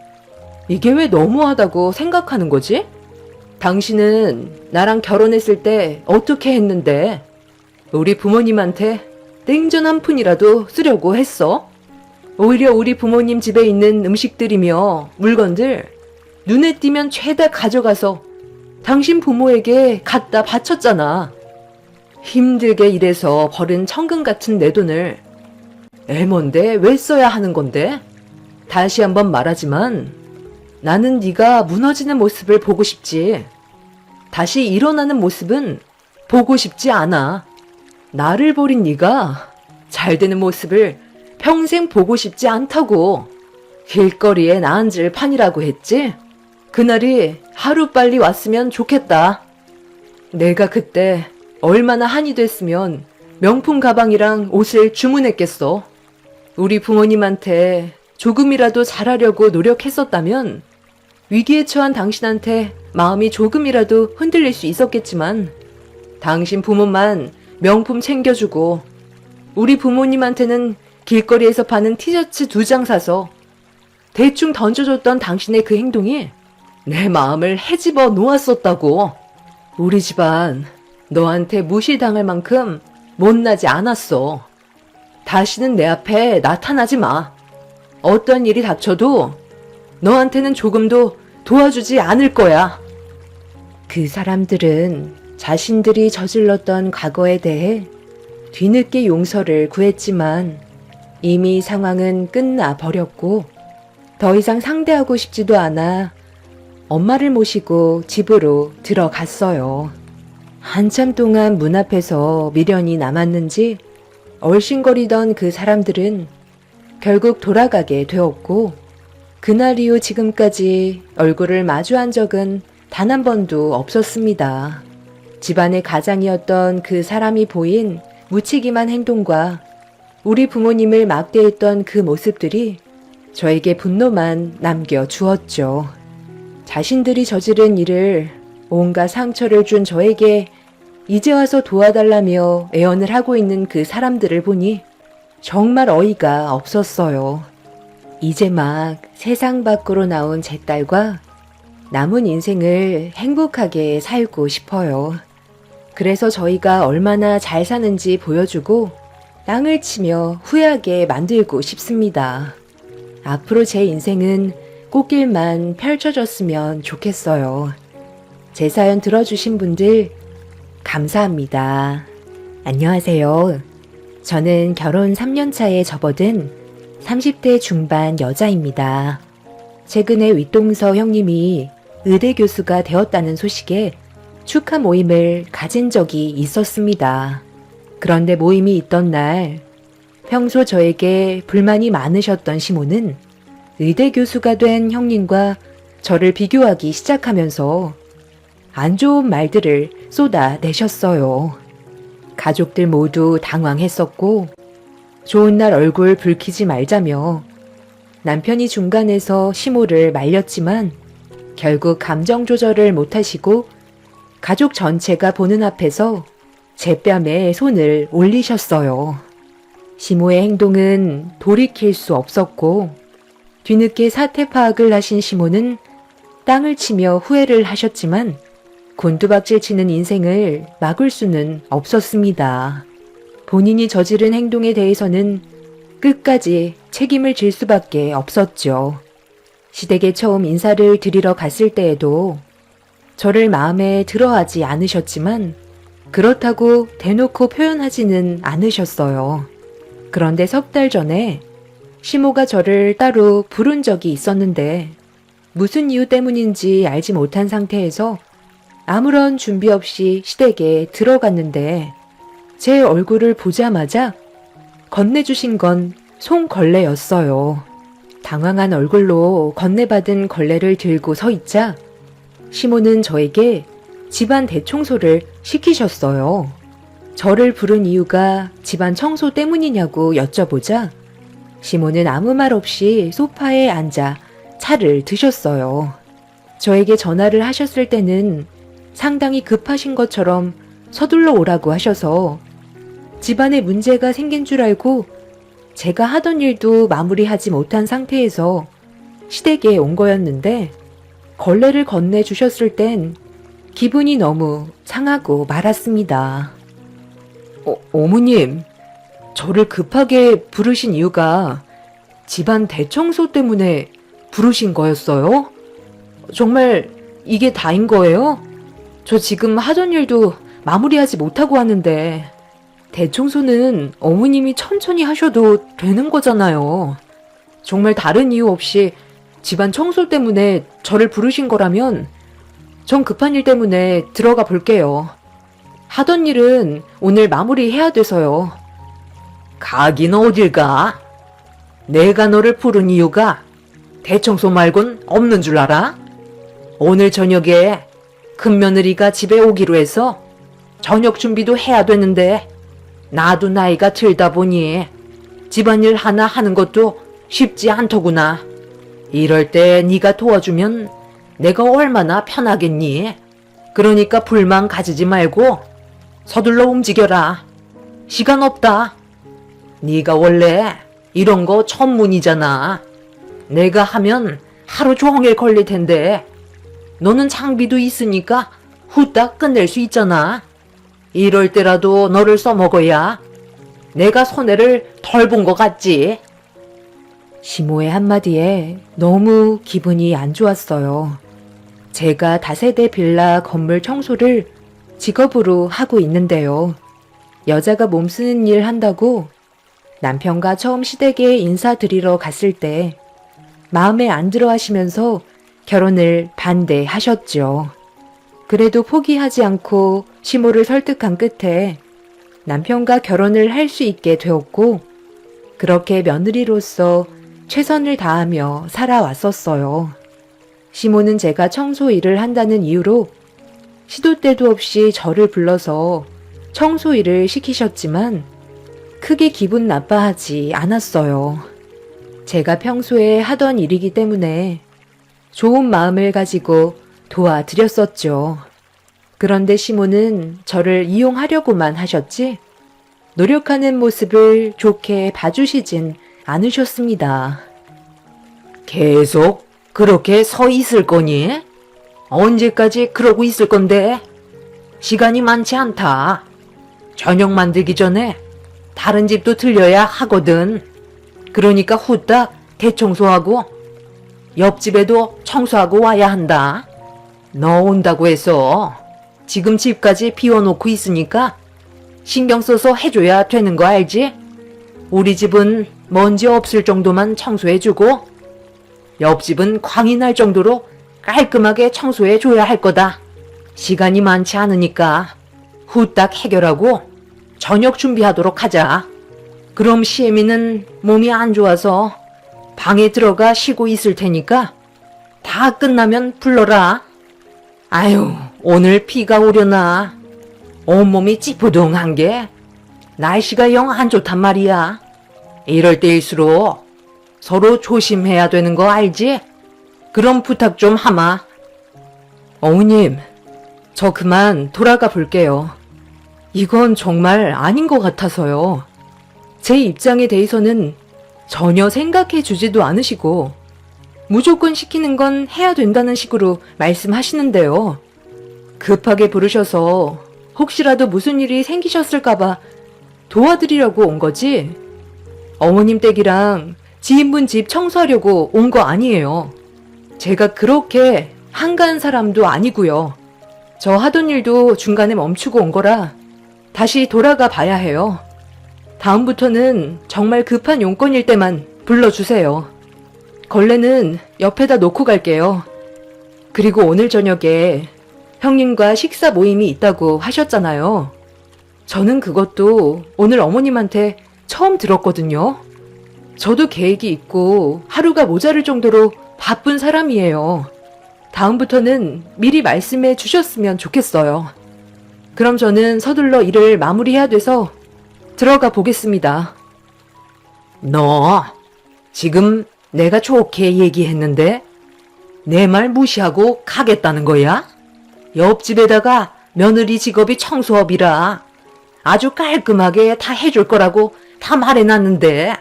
이게 왜 너무하다고 생각하는 거지? 당신은 나랑 결혼했을 때 어떻게 했는데 우리 부모님한테 냉전 한 푼이라도 쓰려고 했어? 오히려 우리 부모님 집에 있는 음식들이며 물건들 눈에 띄면 죄다 가져가서 당신 부모에게 갖다 바쳤잖아. 힘들게 일해서 벌은 천금 같은 내 돈을 애먼데 왜 써야 하는 건데? 다시 한번 말하지만 나는 네가 무너지는 모습을 보고 싶지. 다시 일어나는 모습은 보고 싶지 않아. 나를 버린 네가 잘 되는 모습을 평생 보고 싶지 않다고. 길거리에 나앉을 판이라고 했지? 그날이 하루빨리 왔으면 좋겠다. 내가 그때 얼마나 한이 됐으면 명품 가방이랑 옷을 주문했겠어. 우리 부모님한테 조금이라도 잘하려고 노력했었다면 위기에 처한 당신한테 마음이 조금이라도 흔들릴 수 있었겠지만 당신 부모만 명품 챙겨주고 우리 부모님한테는 길거리에서 파는 티셔츠 2장 사서 대충 던져줬던 당신의 그 행동이 내 마음을 헤집어 놓았었다고. 우리 집안 너한테 무시당할 만큼 못나지 않았어. 다시는 내 앞에 나타나지 마. 어떤 일이 닥쳐도 너한테는 조금도 도와주지 않을 거야. 그 사람들은 자신들이 저질렀던 과거에 대해 뒤늦게 용서를 구했지만 이미 상황은 끝나 버렸고 더 이상 상대하고 싶지도 않아 엄마를 모시고 집으로 들어갔어요. 한참 동안 문 앞에서 미련이 남았는지 얼씬거리던 그 사람들은 결국 돌아가게 되었고 그날 이후 지금까지 얼굴을 마주한 적은 단 한 번도 없었습니다. 집안의 가장이었던 그 사람이 보인 무책임한 행동과 우리 부모님을 막대했던 그 모습들이 저에게 분노만 남겨주었죠. 자신들이 저지른 일을 온갖 상처를 준 저에게 이제 와서 도와달라며 애원을 하고 있는 그 사람들을 보니 정말 어이가 없었어요. 이제 막 세상 밖으로 나온 제 딸과 남은 인생을 행복하게 살고 싶어요. 그래서 저희가 얼마나 잘 사는지 보여주고 땅을 치며 후회하게 만들고 싶습니다. 앞으로 제 인생은 꽃길만 펼쳐졌으면 좋겠어요. 제 사연 들어주신 분들 감사합니다. 안녕하세요. 저는 결혼 3년 차에 접어든 30대 중반 여자입니다. 최근에 윗동서 형님이 의대 교수가 되었다는 소식에 축하 모임을 가진 적이 있었습니다. 그런데 모임이 있던 날 평소 저에게 불만이 많으셨던 시모는 의대 교수가 된 형님과 저를 비교하기 시작하면서 안 좋은 말들을 쏟아내셨어요. 가족들 모두 당황했었고 좋은 날 얼굴 붉히지 말자며 남편이 중간에서 시모를 말렸지만 결국 감정 조절을 못하시고 가족 전체가 보는 앞에서 제 뺨에 손을 올리셨어요. 시모의 행동은 돌이킬 수 없었고 뒤늦게 사태 파악을 하신 시모는 땅을 치며 후회를 하셨지만 곤두박질 치는 인생을 막을 수는 없었습니다. 본인이 저지른 행동에 대해서는 끝까지 책임을 질 수밖에 없었죠. 시댁에 처음 인사를 드리러 갔을 때에도 저를 마음에 들어하지 않으셨지만 그렇다고 대놓고 표현하지는 않으셨어요. 그런데 석 달 전에 시모가 저를 따로 부른 적이 있었는데 무슨 이유 때문인지 알지 못한 상태에서 아무런 준비 없이 시댁에 들어갔는데 제 얼굴을 보자마자 건네주신 건 송걸레였어요. 당황한 얼굴로 건네받은 걸레를 들고 서 있자 시모는 저에게 집안 대청소를 시키셨어요. 저를 부른 이유가 집안 청소 때문이냐고 여쭤보자 시모는 아무 말 없이 소파에 앉아 차를 드셨어요. 저에게 전화를 하셨을 때는 상당히 급하신 것처럼 서둘러 오라고 하셔서 집안에 문제가 생긴 줄 알고 제가 하던 일도 마무리하지 못한 상태에서 시댁에 온 거였는데 걸레를 건네주셨을 땐 기분이 너무 상하고 말았습니다. 어머님, 저를 급하게 부르신 이유가 집안 대청소 때문에 부르신 거였어요? 정말 이게 다인 거예요? 저 지금 하던 일도 마무리하지 못하고 왔는데 대청소는 어머님이 천천히 하셔도 되는 거잖아요. 정말 다른 이유 없이 집안 청소 때문에 저를 부르신 거라면 전 급한 일 때문에 들어가 볼게요. 하던 일은 오늘 마무리해야 돼서요. 가긴 어딜 가? 내가 너를 부른 이유가 대청소 말곤 없는 줄 알아? 오늘 저녁에 큰며느리가 집에 오기로 해서 저녁 준비도 해야 되는데 나도 나이가 들다 보니 집안일 하나 하는 것도 쉽지 않더구나. 이럴 때 네가 도와주면 내가 얼마나 편하겠니? 그러니까 불만 가지지 말고 서둘러 움직여라. 시간 없다. 네가 원래 이런 거 전문이잖아. 내가 하면 하루 종일 걸릴 텐데 너는 장비도 있으니까 후딱 끝낼 수 있잖아. 이럴 때라도 너를 써먹어야 내가 손해를 덜 본 것 같지? 시모의 한마디에 너무 기분이 안 좋았어요. 제가 다세대 빌라 건물 청소를 직업으로 하고 있는데요. 여자가 몸쓰는 일 한다고 남편과 처음 시댁에 인사드리러 갔을 때 마음에 안 들어 하시면서 결혼을 반대하셨죠. 그래도 포기하지 않고 시모를 설득한 끝에 남편과 결혼을 할 수 있게 되었고, 그렇게 며느리로서 최선을 다하며 살아왔었어요. 시모는 제가 청소 일을 한다는 이유로 시도 때도 없이 저를 불러서 청소 일을 시키셨지만 크게 기분 나빠하지 않았어요. 제가 평소에 하던 일이기 때문에 좋은 마음을 가지고 도와드렸었죠. 그런데 시모는 저를 이용하려고만 하셨지 노력하는 모습을 좋게 봐주시진 않으셨습니다. 계속 그렇게 서 있을 거니? 언제까지 그러고 있을 건데? 시간이 많지 않다. 저녁 만들기 전에 다른 집도 들려야 하거든. 그러니까 후딱 대청소하고 옆집에도 청소하고 와야 한다. 너 온다고 해서 지금 집까지 비워놓고 있으니까 신경 써서 해줘야 되는 거 알지? 우리 집은 먼지 없을 정도만 청소해주고 옆집은 광이 날 정도로 깔끔하게 청소해줘야 할 거다. 시간이 많지 않으니까 후딱 해결하고 저녁 준비하도록 하자. 그럼 시애미는 몸이 안 좋아서 방에 들어가 쉬고 있을 테니까 다 끝나면 불러라. 아유, 오늘 비가 오려나. 온몸이 찌뿌둥한 게 날씨가 영 안 좋단 말이야. 이럴 때일수록 서로 조심해야 되는 거 알지? 그럼 부탁 좀 하마. 어머님, 저 그만 돌아가 볼게요. 이건 정말 아닌 것 같아서요. 제 입장에 대해서는 전혀 생각해 주지도 않으시고 무조건 시키는 건 해야 된다는 식으로 말씀하시는데요. 급하게 부르셔서 혹시라도 무슨 일이 생기셨을까봐 도와드리려고 온 거지. 어머님 댁이랑 지인분 집 청소하려고 온 거 아니에요. 제가 그렇게 한가한 사람도 아니고요. 저 하던 일도 중간에 멈추고 온 거라 다시 돌아가 봐야 해요. 다음부터는 정말 급한 용건일 때만 불러주세요. 걸레는 옆에다 놓고 갈게요. 그리고 오늘 저녁에 형님과 식사 모임이 있다고 하셨잖아요. 저는 그것도 오늘 어머님한테 처음 들었거든요. 저도 계획이 있고 하루가 모자랄 정도로 바쁜 사람이에요. 다음부터는 미리 말씀해 주셨으면 좋겠어요. 그럼 저는 서둘러 일을 마무리해야 돼서 들어가 보겠습니다. 너 지금 내가 좋게 얘기했는데 내 말 무시하고 가겠다는 거야? 옆집에다가 며느리 직업이 청소업이라 아주 깔끔하게 다 해줄 거라고 다 말해놨는데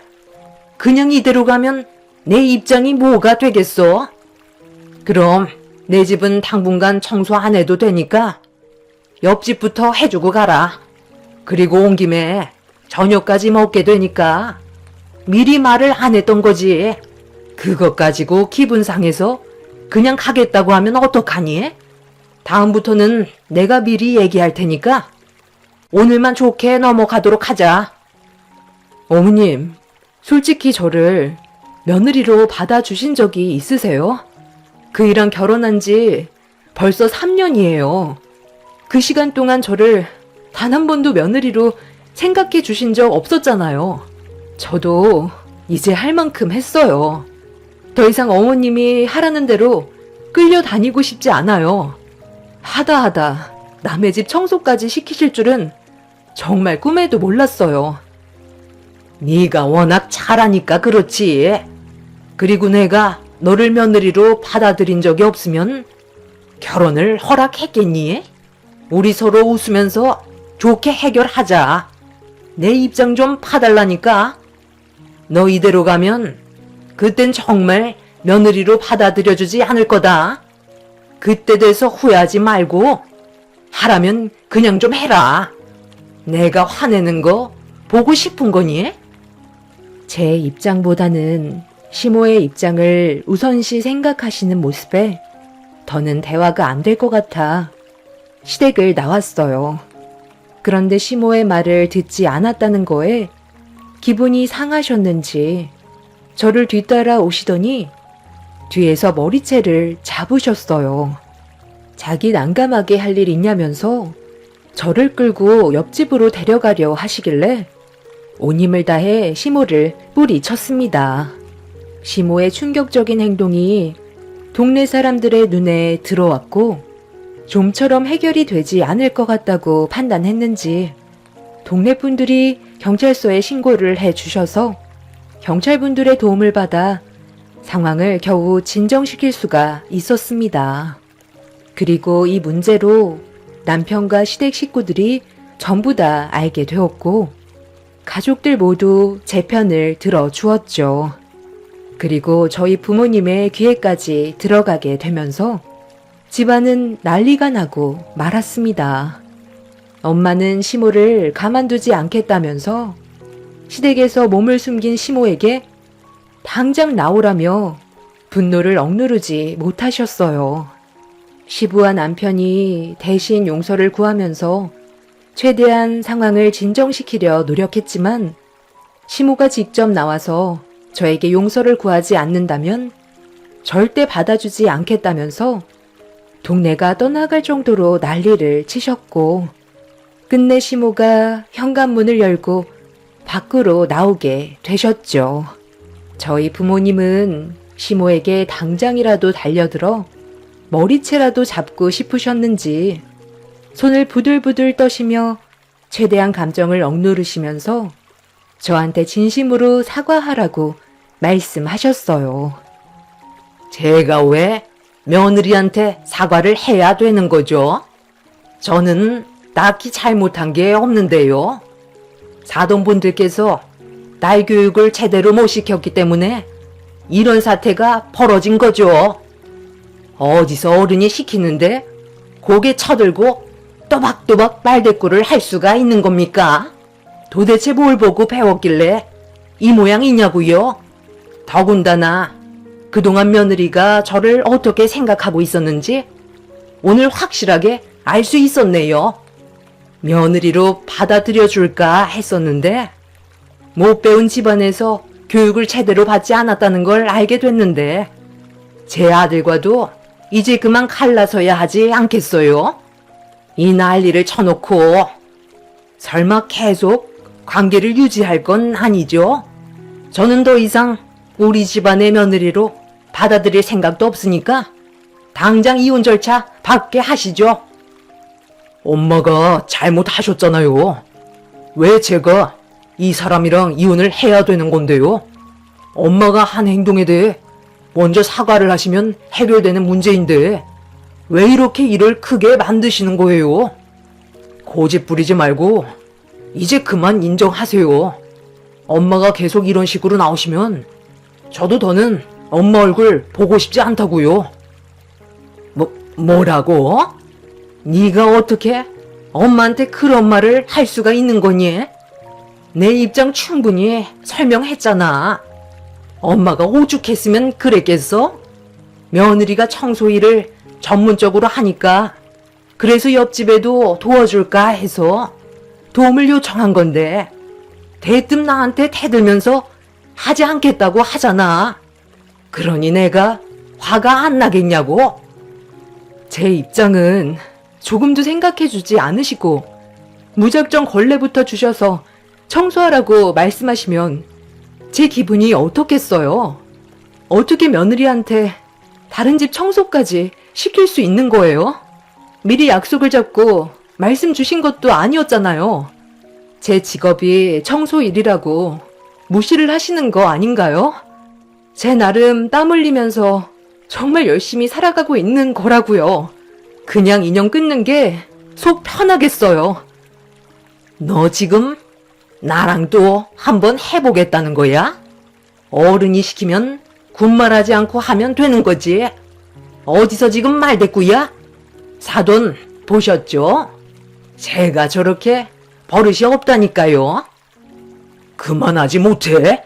그냥 이대로 가면 내 입장이 뭐가 되겠어? 그럼 내 집은 당분간 청소 안 해도 되니까 옆집부터 해주고 가라. 그리고 온 김에 저녁까지 먹게 되니까 미리 말을 안 했던 거지. 그것 가지고 기분 상해서 그냥 가겠다고 하면 어떡하니? 다음부터는 내가 미리 얘기할 테니까 오늘만 좋게 넘어가도록 하자. 어머님, 솔직히 저를 며느리로 받아주신 적이 있으세요? 그 일랑 결혼한 지 벌써 3년이에요. 그 시간 동안 저를 단 한 번도 며느리로 생각해 주신 적 없었잖아요. 저도 이제 할 만큼 했어요. 더 이상 어머님이 하라는 대로 끌려다니고 싶지 않아요. 하다 남의 집 청소까지 시키실 줄은 정말 꿈에도 몰랐어요. 네가 워낙 잘하니까 그렇지. 그리고 내가 너를 며느리로 받아들인 적이 없으면 결혼을 허락했겠니? 우리 서로 웃으면서 좋게 해결하자. 내 입장 좀 봐달라니까. 너 이대로 가면 그땐 정말 며느리로 받아들여주지 않을 거다. 그때 돼서 후회하지 말고 하라면 그냥 좀 해라. 내가 화내는 거 보고 싶은 거니? 제 입장보다는 시모의 입장을 우선시 생각하시는 모습에 더는 대화가 안 될 것 같아 시댁을 나왔어요. 그런데 시모의 말을 듣지 않았다는 거에 기분이 상하셨는지 저를 뒤따라 오시더니 뒤에서 머리채를 잡으셨어요. 자기 난감하게 할 일 있냐면서 저를 끌고 옆집으로 데려가려 하시길래 온 힘을 다해 시모를 뿌리쳤습니다. 시모의 충격적인 행동이 동네 사람들의 눈에 들어왔고 좀처럼 해결이 되지 않을 것 같다고 판단했는지 동네 분들이 경찰서에 신고를 해주셔서 경찰분들의 도움을 받아 상황을 겨우 진정시킬 수가 있었습니다. 그리고 이 문제로 남편과 시댁 식구들이 전부 다 알게 되었고 가족들 모두 제 편을 들어주었죠. 그리고 저희 부모님의 귀에까지 들어가게 되면서 집안은 난리가 나고 말았습니다. 엄마는 시모를 가만두지 않겠다면서 시댁에서 몸을 숨긴 시모에게 당장 나오라며 분노를 억누르지 못하셨어요. 시부와 남편이 대신 용서를 구하면서 최대한 상황을 진정시키려 노력했지만 시모가 직접 나와서 저에게 용서를 구하지 않는다면 절대 받아주지 않겠다면서 동네가 떠나갈 정도로 난리를 치셨고 끝내 시모가 현관문을 열고 밖으로 나오게 되셨죠. 저희 부모님은 시모에게 당장이라도 달려들어 머리채라도 잡고 싶으셨는지 손을 부들부들 떠시며 최대한 감정을 억누르시면서 저한테 진심으로 사과하라고 말씀하셨어요. 제가 왜 며느리한테 사과를 해야 되는 거죠? 저는 딱히 잘못한 게 없는데요. 사돈분들께서 딸 교육을 제대로 못 시켰기 때문에 이런 사태가 벌어진 거죠. 어디서 어른이 시키는데 고개 쳐들고 또박또박 말대꾸를 할 수가 있는 겁니까? 도대체 뭘 보고 배웠길래 이 모양이냐고요? 더군다나 그동안 며느리가 저를 어떻게 생각하고 있었는지 오늘 확실하게 알 수 있었네요. 며느리로 받아들여 줄까 했었는데 못 배운 집안에서 교육을 제대로 받지 않았다는 걸 알게 됐는데 제 아들과도 이제 그만 갈라서야 하지 않겠어요? 이 난리를 쳐놓고 설마 계속 관계를 유지할 건 아니죠? 저는 더 이상 우리 집안의 며느리로 받아들일 생각도 없으니까 당장 이혼 절차 받게 하시죠. 엄마가 잘못하셨잖아요. 왜 제가 이 사람이랑 이혼을 해야 되는 건데요? 엄마가 한 행동에 대해 먼저 사과를 하시면 해결되는 문제인데 왜 이렇게 일을 크게 만드시는 거예요? 고집 부리지 말고 이제 그만 인정하세요. 엄마가 계속 이런 식으로 나오시면 저도 더는 엄마 얼굴 보고 싶지 않다고요. 뭐라고? 네가 어떻게 엄마한테 그런 말을 할 수가 있는 거니? 내 입장 충분히 설명했잖아. 엄마가 오죽했으면 그랬겠어? 며느리가 청소 일을 전문적으로 하니까 그래서 옆집에도 도와줄까 해서 도움을 요청한 건데 대뜸 나한테 대들면서 하지 않겠다고 하잖아. 그러니 내가 화가 안 나겠냐고? 제 입장은 조금도 생각해주지 않으시고 무작정 걸레부터 주셔서 청소하라고 말씀하시면 제 기분이 어떻겠어요? 어떻게 며느리한테 다른 집 청소까지 시킬 수 있는 거예요? 미리 약속을 잡고 말씀 주신 것도 아니었잖아요. 제 직업이 청소 일이라고 무시를 하시는 거 아닌가요? 제 나름 땀 흘리면서 정말 열심히 살아가고 있는 거라고요. 그냥 인연 끊는 게 속 편하겠어요. 너 지금 나랑 또 한번 해보겠다는 거야? 어른이 시키면 군말하지 않고 하면 되는 거지. 어디서 지금 말대꾸야? 사돈 보셨죠? 제가 저렇게 버릇이 없다니까요. 그만하지 못해?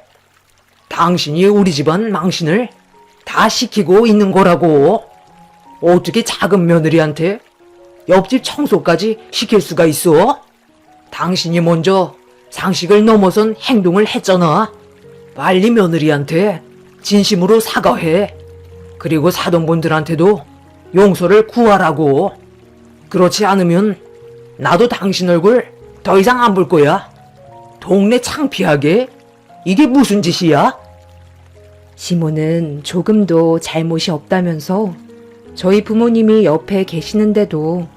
당신이 우리 집안 망신을 다 시키고 있는 거라고. 어떻게 작은 며느리한테 옆집 청소까지 시킬 수가 있어? 당신이 먼저 상식을 넘어선 행동을 했잖아. 빨리 며느리한테 진심으로 사과해. 그리고 사돈분들한테도 용서를 구하라고. 그렇지 않으면 나도 당신 얼굴 더 이상 안 볼 거야. 동네 창피하게? 이게 무슨 짓이야? 시모는 조금도 잘못이 없다면서 저희 부모님이 옆에 계시는데도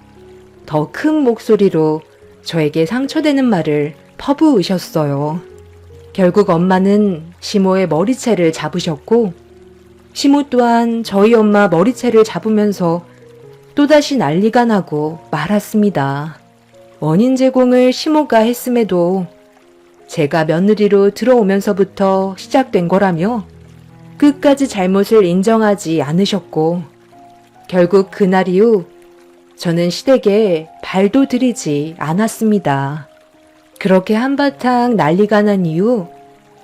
더 큰 목소리로 저에게 상처되는 말을 퍼부으셨어요. 결국 엄마는 시모의 머리채를 잡으셨고 시모 또한 저희 엄마 머리채를 잡으면서 또다시 난리가 나고 말았습니다. 원인 제공을 시모가 했음에도 제가 며느리로 들어오면서부터 시작된 거라며 끝까지 잘못을 인정하지 않으셨고 결국 그날 이후 저는 시댁에 발도 들이지 않았습니다. 그렇게 한바탕 난리가 난 이후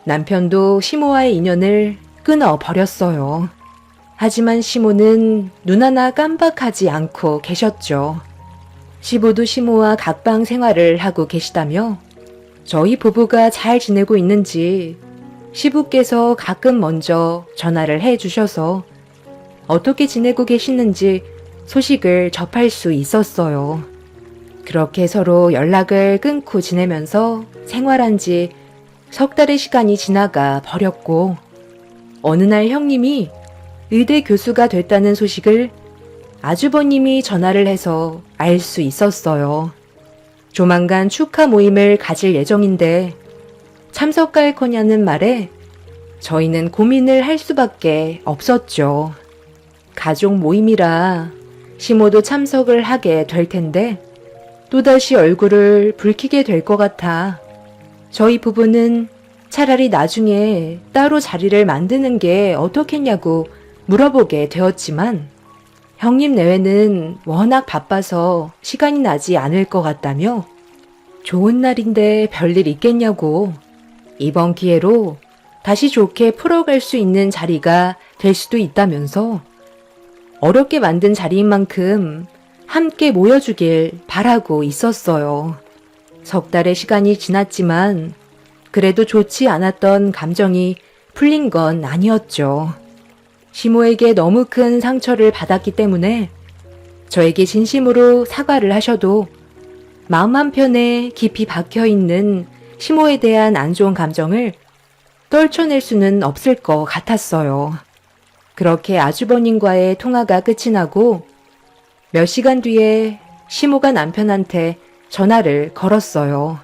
남편도 시모와의 인연을 끊어버렸어요. 하지만 시모는 눈 하나 깜박하지 않고 계셨죠. 시부도 시모와 각방 생활을 하고 계시다며 저희 부부가 잘 지내고 있는지 시부께서 가끔 먼저 전화를 해주셔서 어떻게 지내고 계시는지 소식을 접할 수 있었어요. 그렇게 서로 연락을 끊고 지내면서 생활한 지 석 달의 시간이 지나가 버렸고 어느 날 형님이 의대 교수가 됐다는 소식을 아주버님이 전화를 해서 알 수 있었어요. 조만간 축하 모임을 가질 예정인데 참석할 거냐는 말에 저희는 고민을 할 수밖에 없었죠. 가족 모임이라 시모도 참석을 하게 될 텐데 또다시 얼굴을 붉히게 될 것 같아 저희 부부는 차라리 나중에 따로 자리를 만드는 게 어떻겠냐고 물어보게 되었지만 형님 내외는 워낙 바빠서 시간이 나지 않을 것 같다며 좋은 날인데 별일 있겠냐고 이번 기회로 다시 좋게 풀어갈 수 있는 자리가 될 수도 있다면서 어렵게 만든 자리인 만큼 함께 모여주길 바라고 있었어요. 석 달의 시간이 지났지만 그래도 좋지 않았던 감정이 풀린 건 아니었죠. 시모에게 너무 큰 상처를 받았기 때문에 저에게 진심으로 사과를 하셔도 마음 한편에 깊이 박혀있는 시모에 대한 안 좋은 감정을 떨쳐낼 수는 없을 것 같았어요. 그렇게 아주버님과의 통화가 끝이 나고 몇 시간 뒤에 시모가 남편한테 전화를 걸었어요.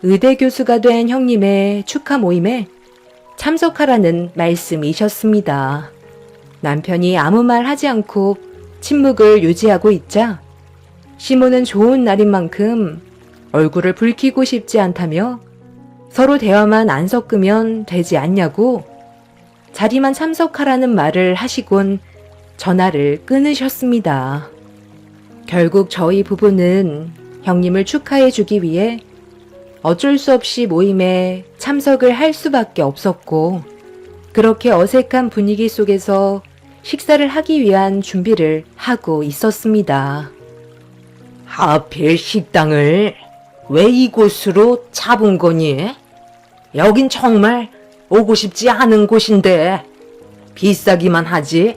의대 교수가 된 형님의 축하 모임에 참석하라는 말씀이셨습니다. 남편이 아무 말 하지 않고 침묵을 유지하고 있자 시모는 좋은 날인 만큼 얼굴을 붉히고 싶지 않다며 서로 대화만 안 섞으면 되지 않냐고 자리만 참석하라는 말을 하시곤 전화를 끊으셨습니다. 결국 저희 부부는 형님을 축하해 주기 위해 어쩔 수 없이 모임에 참석을 할 수밖에 없었고 그렇게 어색한 분위기 속에서 식사를 하기 위한 준비를 하고 있었습니다. 하필 식당을 왜 이곳으로 잡은 거니? 여긴 정말 오고 싶지 않은 곳인데 비싸기만 하지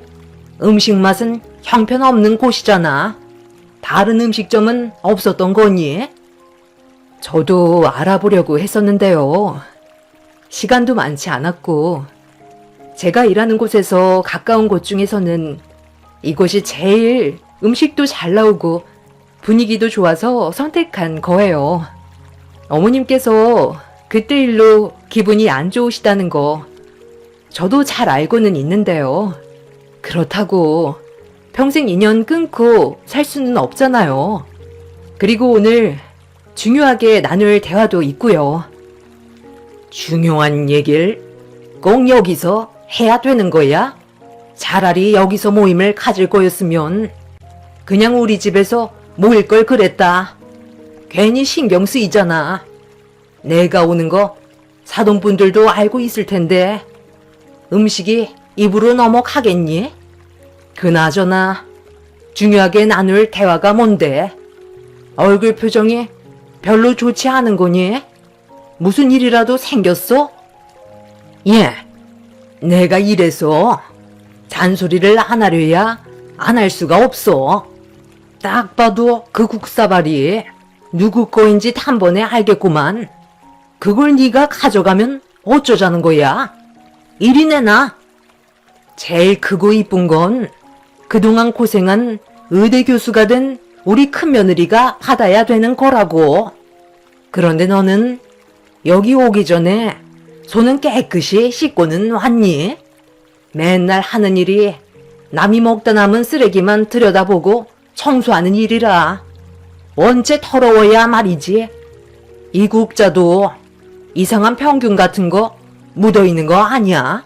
음식 맛은 형편없는 곳이잖아. 다른 음식점은 없었던 거니? 저도 알아보려고 했었는데요. 시간도 많지 않았고 제가 일하는 곳에서 가까운 곳 중에서는 이곳이 제일 음식도 잘 나오고 분위기도 좋아서 선택한 거예요. 어머님께서 그때 일로 기분이 안 좋으시다는 거 저도 잘 알고는 있는데요. 그렇다고 평생 인연 끊고 살 수는 없잖아요. 그리고 오늘 중요하게 나눌 대화도 있고요. 중요한 얘기를 꼭 여기서 해야 되는 거야? 차라리 여기서 모임을 가질 거였으면 그냥 우리 집에서 모일 걸 그랬다. 괜히 신경 쓰이잖아. 내가 오는 거 사돈분들도 알고 있을 텐데 음식이 입으로 넘어가겠니? 그나저나 중요하게 나눌 대화가 뭔데? 얼굴 표정이 별로 좋지 않은 거니? 무슨 일이라도 생겼어? 예, 내가 이래서 잔소리를 안 하려야 안 할 수가 없어. 딱 봐도 그 국사발이 누구 거인지 단번에 알겠구만. 그걸 네가 가져가면 어쩌자는 거야? 이리 내놔. 제일 크고 이쁜 건 그동안 고생한 의대 교수가 된 우리 큰며느리가 받아야 되는 거라고. 그런데 너는 여기 오기 전에 손은 깨끗이 씻고는 왔니? 맨날 하는 일이 남이 먹다 남은 쓰레기만 들여다보고 청소하는 일이라. 언제 더러워야 말이지. 이 국자도 이상한 평균 같은 거 묻어있는 거 아니야?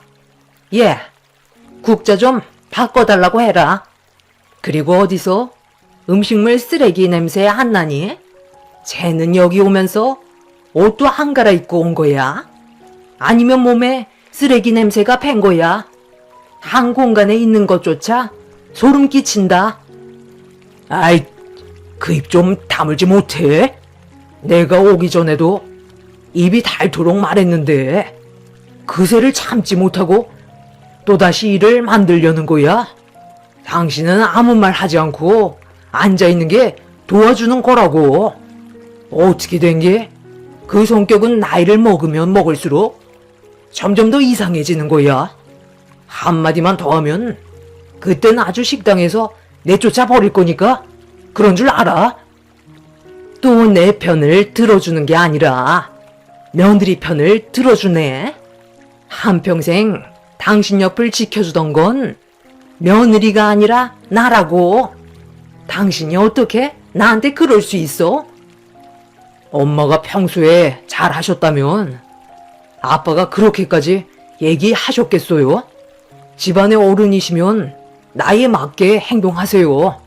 예, 국자 좀 바꿔달라고 해라. 그리고 어디서 음식물 쓰레기 냄새 안 나니? 쟤는 여기 오면서 옷도 안 갈아입고 온 거야? 아니면 몸에 쓰레기 냄새가 밴 거야? 한 공간에 있는 것조차 소름 끼친다. 아이, 그 입 좀 다물지 못해? 내가 오기 전에도 입이 닳도록 말했는데 그새를 참지 못하고 또다시 일을 만들려는 거야? 당신은 아무 말 하지 않고 앉아있는 게 도와주는 거라고. 어떻게 된 게 그 성격은 나이를 먹으면 먹을수록 점점 더 이상해지는 거야. 한마디만 더 하면 그땐 아주 식당에서 내쫓아 버릴 거니까 그런 줄 알아? 또 내 편을 들어주는 게 아니라 며느리 편을 들어주네. 한평생 당신 옆을 지켜주던 건 며느리가 아니라 나라고. 당신이 어떻게 나한테 그럴 수 있어? 엄마가 평소에 잘 하셨다면 아빠가 그렇게까지 얘기하셨겠어요? 집안의 어른이시면 나이에 맞게 행동하세요.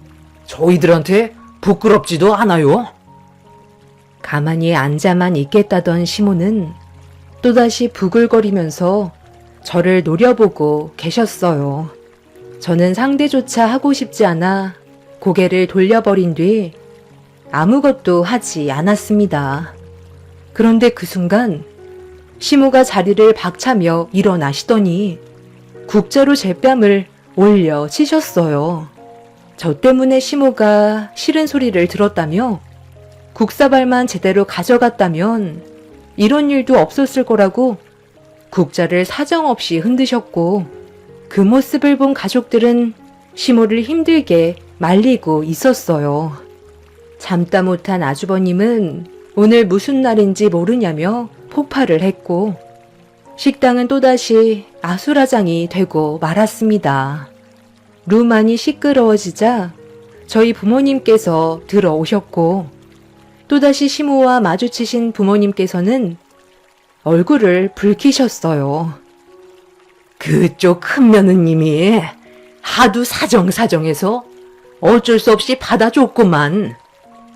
저희들한테 부끄럽지도 않아요. 가만히 앉아만 있겠다던 시모는 또다시 부글거리면서 저를 노려보고 계셨어요. 저는 상대조차 하고 싶지 않아 고개를 돌려버린 뒤 아무것도 하지 않았습니다. 그런데 그 순간 시모가 자리를 박차며 일어나시더니 국자로 제 뺨을 올려 치셨어요. 저 때문에 시모가 싫은 소리를 들었다며 국사발만 제대로 가져갔다면 이런 일도 없었을 거라고 국자를 사정없이 흔드셨고, 그 모습을 본 가족들은 시모를 힘들게 말리고 있었어요. 참다 못한 아주버님은 오늘 무슨 날인지 모르냐며 폭발을 했고, 식당은 또다시 아수라장이 되고 말았습니다. 루만이 시끄러워지자 저희 부모님께서 들어오셨고, 또다시 시모와 마주치신 부모님께서는 얼굴을 붉히셨어요. 그쪽 큰 며느님이 하도 사정사정해서 어쩔 수 없이 받아줬구만.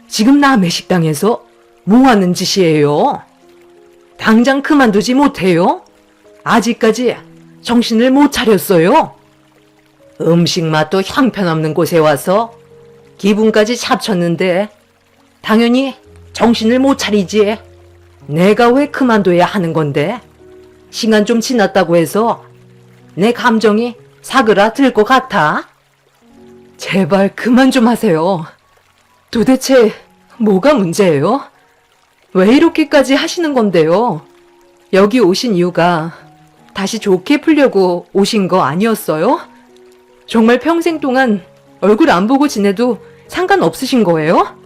지금 남의 식당에서 뭐 하는 짓이에요? 당장 그만두지 못해요? 아직까지 정신을 못 차렸어요? 음식 맛도 형편없는 곳에 와서 기분까지 잡쳤는데 당연히 정신을 못 차리지. 내가 왜 그만둬야 하는 건데? 시간 좀 지났다고 해서 내 감정이 사그라들 것 같아? 제발 그만 좀 하세요. 도대체 뭐가 문제예요? 왜 이렇게까지 하시는 건데요? 여기 오신 이유가 다시 좋게 풀려고 오신 거 아니었어요? 정말 평생 동안 얼굴 안 보고 지내도 상관없으신 거예요?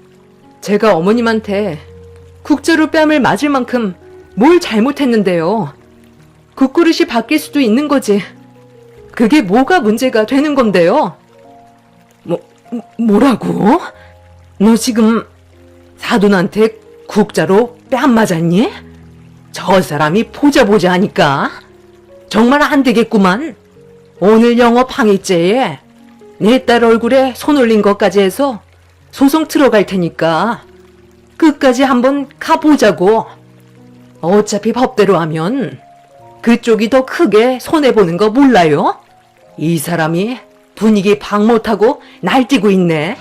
제가 어머님한테 국자로 뺨을 맞을 만큼 뭘 잘못했는데요. 국그릇이 바뀔 수도 있는 거지. 그게 뭐가 문제가 되는 건데요? 뭐라고? 너 지금 사돈한테 국자로 뺨 맞았니? 저 사람이 보자 하니까 정말 안 되겠구만. 오늘 영업항해죄에 내 딸 얼굴에 손 올린 것까지 해서 소송 들어갈 테니까 끝까지 한번 가보자고. 어차피 법대로 하면 그쪽이 더 크게 손해보는 거 몰라요? 이 사람이 분위기 박 못하고 날뛰고 있네.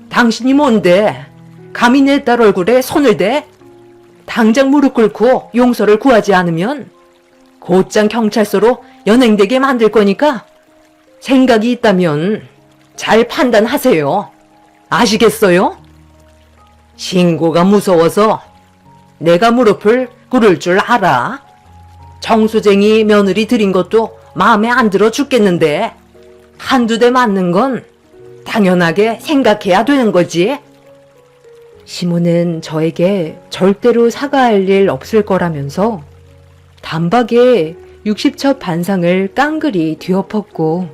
당신이 뭔데 감히 내 딸 얼굴에 손을 대? 당장 무릎 꿇고 용서를 구하지 않으면 곧장 경찰서로 연행되게 만들 거니까 생각이 있다면 잘 판단하세요. 아시겠어요? 신고가 무서워서 내가 무릎을 꿇을 줄 알아. 정수쟁이 며느리 들인 것도 마음에 안 들어 죽겠는데 한두 대 맞는 건 당연하게 생각해야 되는 거지. 시모는 저에게 절대로 사과할 일 없을 거라면서 단박에 60첩 반상을 깡그리 뒤엎었고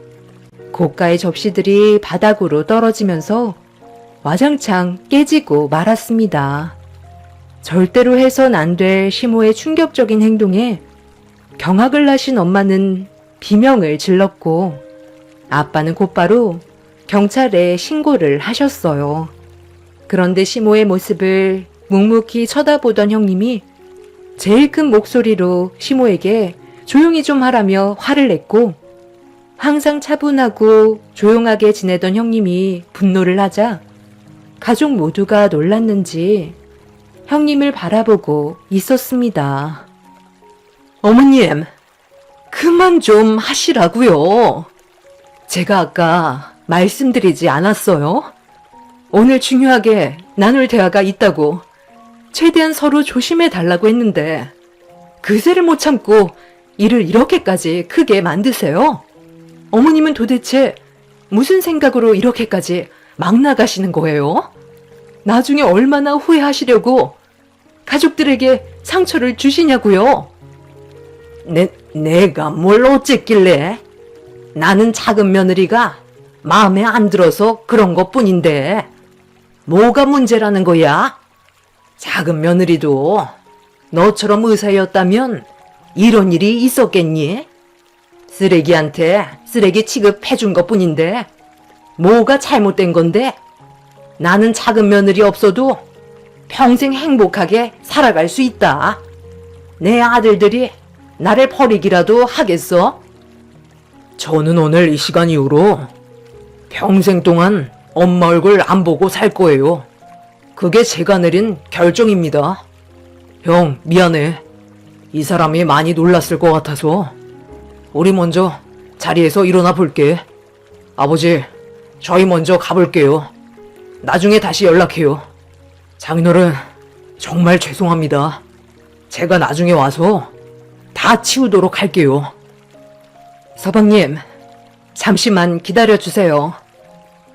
고가의 접시들이 바닥으로 떨어지면서 와장창 깨지고 말았습니다. 절대로 해선 안 될 시모의 충격적인 행동에 경악을 하신 엄마는 비명을 질렀고 아빠는 곧바로 경찰에 신고를 하셨어요. 그런데 시모의 모습을 묵묵히 쳐다보던 형님이 제일 큰 목소리로 시모에게 조용히 좀 하라며 화를 냈고 항상 차분하고 조용하게 지내던 형님이 분노를 하자 가족 모두가 놀랐는지 형님을 바라보고 있었습니다. 어머님, 그만 좀 하시라고요. 제가 아까 말씀드리지 않았어요? 오늘 중요하게 나눌 대화가 있다고 최대한 서로 조심해 달라고 했는데 그새를 못 참고 일을 이렇게까지 크게 만드세요? 어머님은 도대체 무슨 생각으로 이렇게까지 막 나가시는 거예요? 나중에 얼마나 후회하시려고 가족들에게 상처를 주시냐고요? 내가 뭘 어쨌길래? 나는 작은 며느리가 마음에 안 들어서 그런 것뿐인데 뭐가 문제라는 거야? 작은 며느리도 너처럼 의사였다면 이런 일이 있었겠니? 쓰레기한테 쓰레기 취급해준 것뿐인데 뭐가 잘못된 건데? 나는 작은 며느리 없어도 평생 행복하게 살아갈 수 있다. 내 아들들이 나를 버리기라도 하겠어? 저는 오늘 이 시간 이후로 평생 동안 엄마 얼굴 안 보고 살 거예요. 그게 제가 내린 결정입니다. 형, 미안해. 이 사람이 많이 놀랐을 것 같아서. 우리 먼저 자리에서 일어나 볼게. 아버지, 저희 먼저 가볼게요. 나중에 다시 연락해요. 장인어른, 정말 죄송합니다. 제가 나중에 와서 다 치우도록 할게요. 서방님, 잠시만 기다려주세요.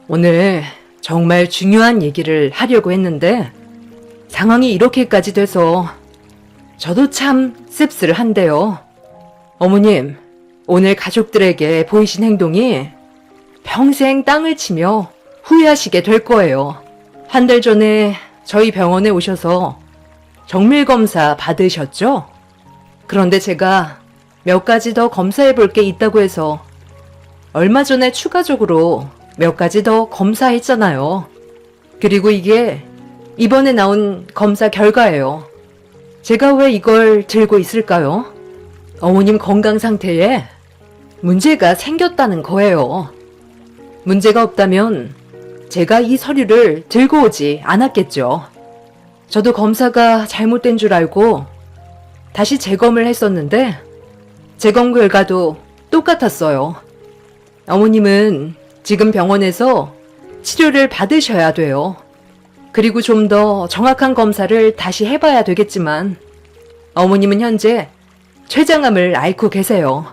오늘 정말 중요한 얘기를 하려고 했는데 상황이 이렇게까지 돼서 저도 참 씁쓸한데요. 어머님, 오늘 가족들에게 보이신 행동이 평생 땅을 치며 후회하시게 될 거예요. 한 달 전에 저희 병원에 오셔서 정밀검사 받으셨죠? 그런데 제가 몇 가지 더 검사해 볼 게 있다고 해서 얼마 전에 추가적으로 몇 가지 더 검사했잖아요. 그리고 이게 이번에 나온 검사 결과예요. 제가 왜 이걸 들고 있을까요? 어머님 건강 상태에 문제가 생겼다는 거예요. 문제가 없다면 제가 이 서류를 들고 오지 않았겠죠. 저도 검사가 잘못된 줄 알고 다시 재검을 했었는데 재검 결과도 똑같았어요. 어머님은 지금 병원에서 치료를 받으셔야 돼요. 그리고 좀 더 정확한 검사를 다시 해봐야 되겠지만 어머님은 현재 췌장암을 앓고 계세요.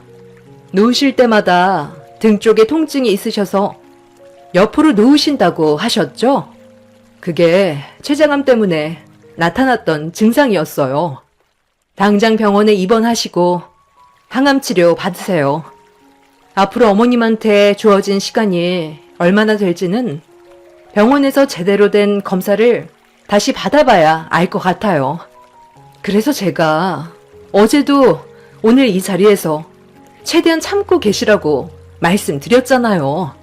누우실 때마다 등 쪽에 통증이 있으셔서 옆으로 누우신다고 하셨죠? 그게 췌장암 때문에 나타났던 증상이었어요. 당장 병원에 입원하시고 항암 치료 받으세요. 앞으로 어머님한테 주어진 시간이 얼마나 될지는 병원에서 제대로 된 검사를 다시 받아봐야 알 것 같아요. 그래서 제가 어제도 오늘 이 자리에서 최대한 참고 계시라고 말씀드렸잖아요.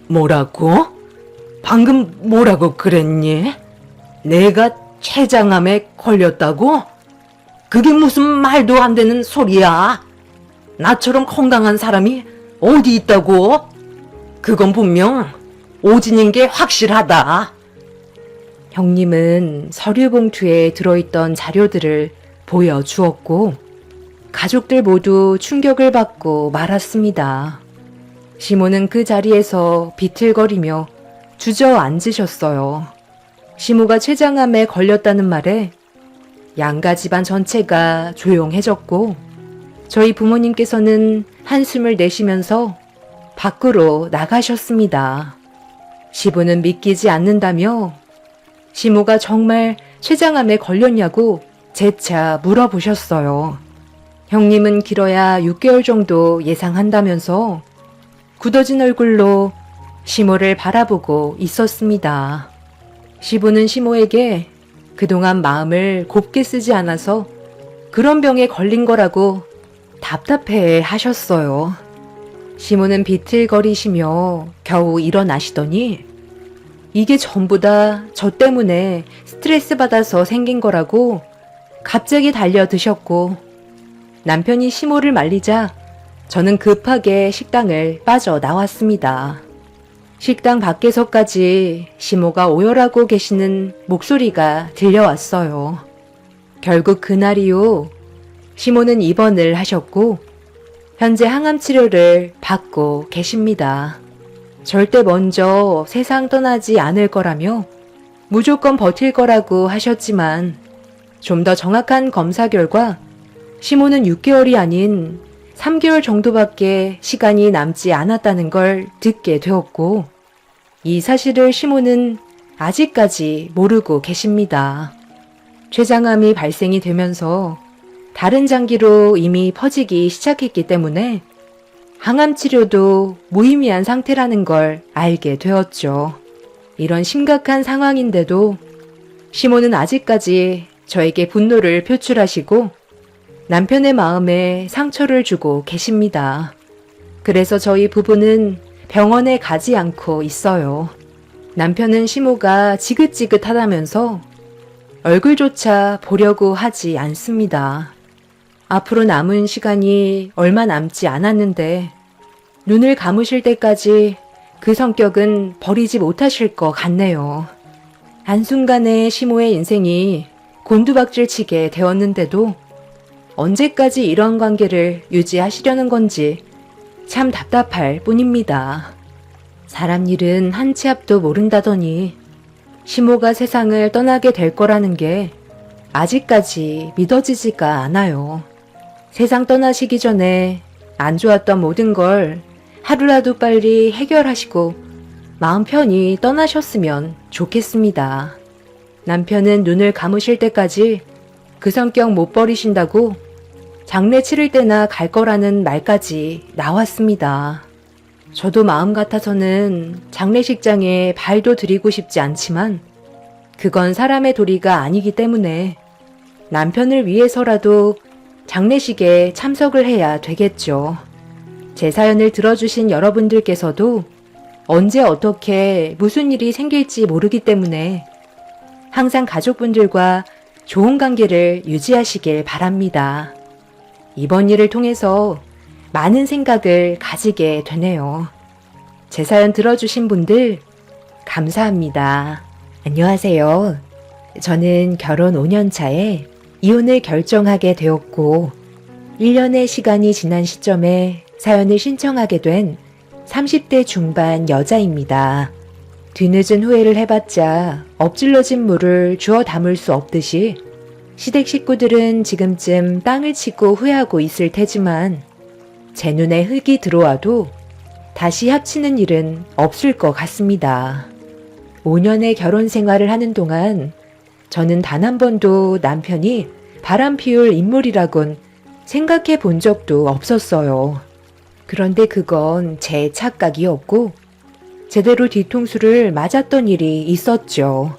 뭐라고? 방금 뭐라고 그랬니? 내가 췌장암에 걸렸다고? 그게 무슨 말도 안 되는 소리야? 나처럼 건강한 사람이 어디 있다고? 그건 분명 오진인 게 확실하다. 형님은 서류 봉투에 들어있던 자료들을 보여주었고 가족들 모두 충격을 받고 말았습니다. 시모는 그 자리에서 비틀거리며 주저앉으셨어요. 시모가 췌장암에 걸렸다는 말에 양가 집안 전체가 조용해졌고 저희 부모님께서는 한숨을 내쉬면서 밖으로 나가셨습니다. 시부는 믿기지 않는다며 시모가 정말 췌장암에 걸렸냐고 재차 물어보셨어요. 형님은 길어야 6개월 정도 예상한다면서 굳어진 얼굴로 시모를 바라보고 있었습니다. 시부는 시모에게 그동안 마음을 곱게 쓰지 않아서 그런 병에 걸린 거라고 답답해 하셨어요. 시모는 비틀거리시며 겨우 일어나시더니 이게 전부 다 저 때문에 스트레스 받아서 생긴 거라고 갑자기 달려드셨고 남편이 시모를 말리자 저는 급하게 식당을 빠져나왔습니다. 식당 밖에서까지 시모가 오열하고 계시는 목소리가 들려왔어요. 결국 그날 이후 시모는 입원을 하셨고 현재 항암 치료를 받고 계십니다. 절대 먼저 세상 떠나지 않을 거라며 무조건 버틸 거라고 하셨지만 좀 더 정확한 검사 결과 시모는 6개월이 아닌 3개월 정도밖에 시간이 남지 않았다는 걸 듣게 되었고 이 사실을 시모는 아직까지 모르고 계십니다. 췌장암이 발생이 되면서 다른 장기로 이미 퍼지기 시작했기 때문에 항암 치료도 무의미한 상태라는 걸 알게 되었죠. 이런 심각한 상황인데도 시모는 아직까지 저에게 분노를 표출하시고 남편의 마음에 상처를 주고 계십니다. 그래서 저희 부부는 병원에 가지 않고 있어요. 남편은 시모가 지긋지긋하다면서 얼굴조차 보려고 하지 않습니다. 앞으로 남은 시간이 얼마 남지 않았는데 눈을 감으실 때까지 그 성격은 버리지 못하실 것 같네요. 한순간에 시모의 인생이 곤두박질치게 되었는데도 언제까지 이런 관계를 유지하시려는 건지 참 답답할 뿐입니다. 사람 일은 한 치 앞도 모른다더니 시모가 세상을 떠나게 될 거라는 게 아직까지 믿어지지가 않아요. 세상 떠나시기 전에 안 좋았던 모든 걸 하루라도 빨리 해결하시고 마음 편히 떠나셨으면 좋겠습니다. 남편은 눈을 감으실 때까지 그 성격 못 버리신다고 장례 치를 때나 갈 거라는 말까지 나왔습니다. 저도 마음 같아서는 장례식장에 발도 들이고 싶지 않지만 그건 사람의 도리가 아니기 때문에 남편을 위해서라도 장례식에 참석을 해야 되겠죠. 제 사연을 들어주신 여러분들께서도 언제 어떻게 무슨 일이 생길지 모르기 때문에 항상 가족분들과 좋은 관계를 유지하시길 바랍니다. 이번 일을 통해서 많은 생각을 가지게 되네요. 제 사연 들어주신 분들 감사합니다. 안녕하세요. 저는 결혼 5년 차에 이혼을 결정하게 되었고 1년의 시간이 지난 시점에 사연을 신청하게 된 30대 중반 여자입니다. 뒤늦은 후회를 해봤자 엎질러진 물을 주워 담을 수 없듯이 시댁 식구들은 지금쯤 땅을 치고 후회하고 있을 테지만 제 눈에 흙이 들어와도 다시 합치는 일은 없을 것 같습니다. 5년의 결혼 생활을 하는 동안 저는 단 한 번도 남편이 바람 피울 인물이라곤 생각해 본 적도 없었어요. 그런데 그건 제 착각이었고 제대로 뒤통수를 맞았던 일이 있었죠.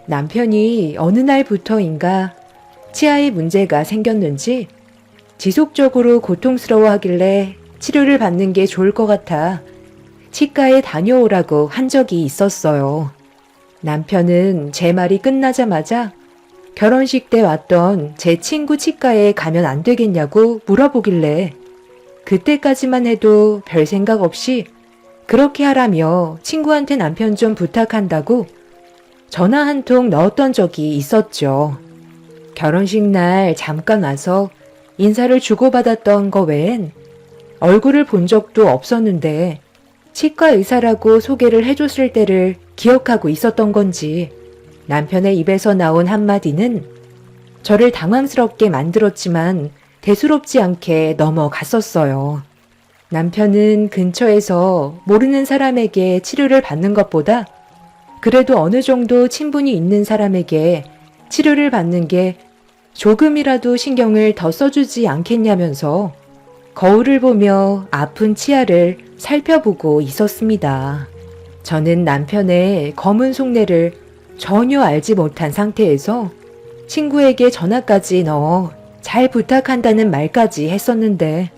남편이 어느 날부터인가 치아에 문제가 생겼는지 지속적으로 고통스러워하길래 치료를 받는 게 좋을 것 같아 치과에 다녀오라고 한 적이 있었어요. 남편은 제 말이 끝나자마자 결혼식 때 왔던 제 친구 치과에 가면 안 되겠냐고 물어보길래 그때까지만 해도 별 생각 없이 그렇게 하라며 친구한테 남편 좀 부탁한다고 전화 한 통 넣었던 적이 있었죠. 결혼식 날 잠깐 와서 인사를 주고받았던 거 외엔 얼굴을 본 적도 없었는데 치과 의사라고 소개를 해줬을 때를 기억하고 있었던 건지 남편의 입에서 나온 한마디는 저를 당황스럽게 만들었지만 대수롭지 않게 넘어갔었어요. 남편은 근처에서 모르는 사람에게 치료를 받는 것보다 그래도 어느 정도 친분이 있는 사람에게 치료를 받는 게 조금이라도 신경을 더 써주지 않겠냐면서 거울을 보며 아픈 치아를 살펴보고 있었습니다. 저는 남편의 검은 속내를 전혀 알지 못한 상태에서 친구에게 전화까지 넣어 잘 부탁한다는 말까지 했었는데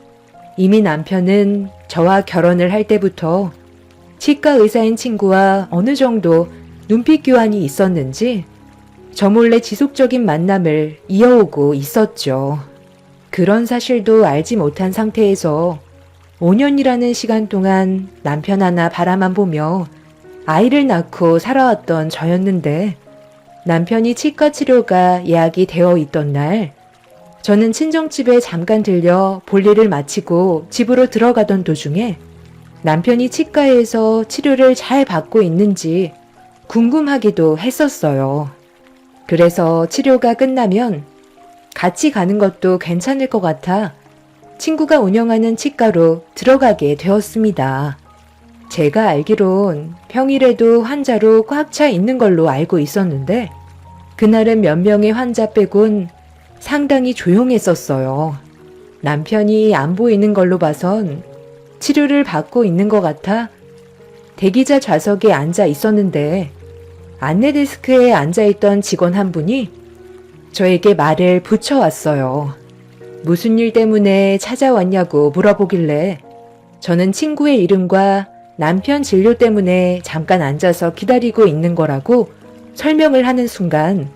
이미 남편은 저와 결혼을 할 때부터 치과 의사인 친구와 어느 정도 눈빛 교환이 있었는지 저 몰래 지속적인 만남을 이어오고 있었죠. 그런 사실도 알지 못한 상태에서 5년이라는 시간 동안 남편 하나 바라만 보며 아이를 낳고 살아왔던 저였는데 남편이 치과 치료가 예약이 되어 있던 날 저는 친정집에 잠깐 들려 볼일을 마치고 집으로 들어가던 도중에 남편이 치과에서 치료를 잘 받고 있는지 궁금하기도 했었어요. 그래서 치료가 끝나면 같이 가는 것도 괜찮을 것 같아 친구가 운영하는 치과로 들어가게 되었습니다. 제가 알기론 평일에도 환자로 꽉 차 있는 걸로 알고 있었는데 그날은 몇 명의 환자 빼곤 상당히 조용했었어요. 남편이 안 보이는 걸로 봐선 치료를 받고 있는 것 같아 대기자 좌석에 앉아 있었는데 안내 데스크에 앉아있던 직원 한 분이 저에게 말을 붙여왔어요. 무슨 일 때문에 찾아왔냐고 물어보길래 저는 친구의 이름과 남편 진료 때문에 잠깐 앉아서 기다리고 있는 거라고 설명을 하는 순간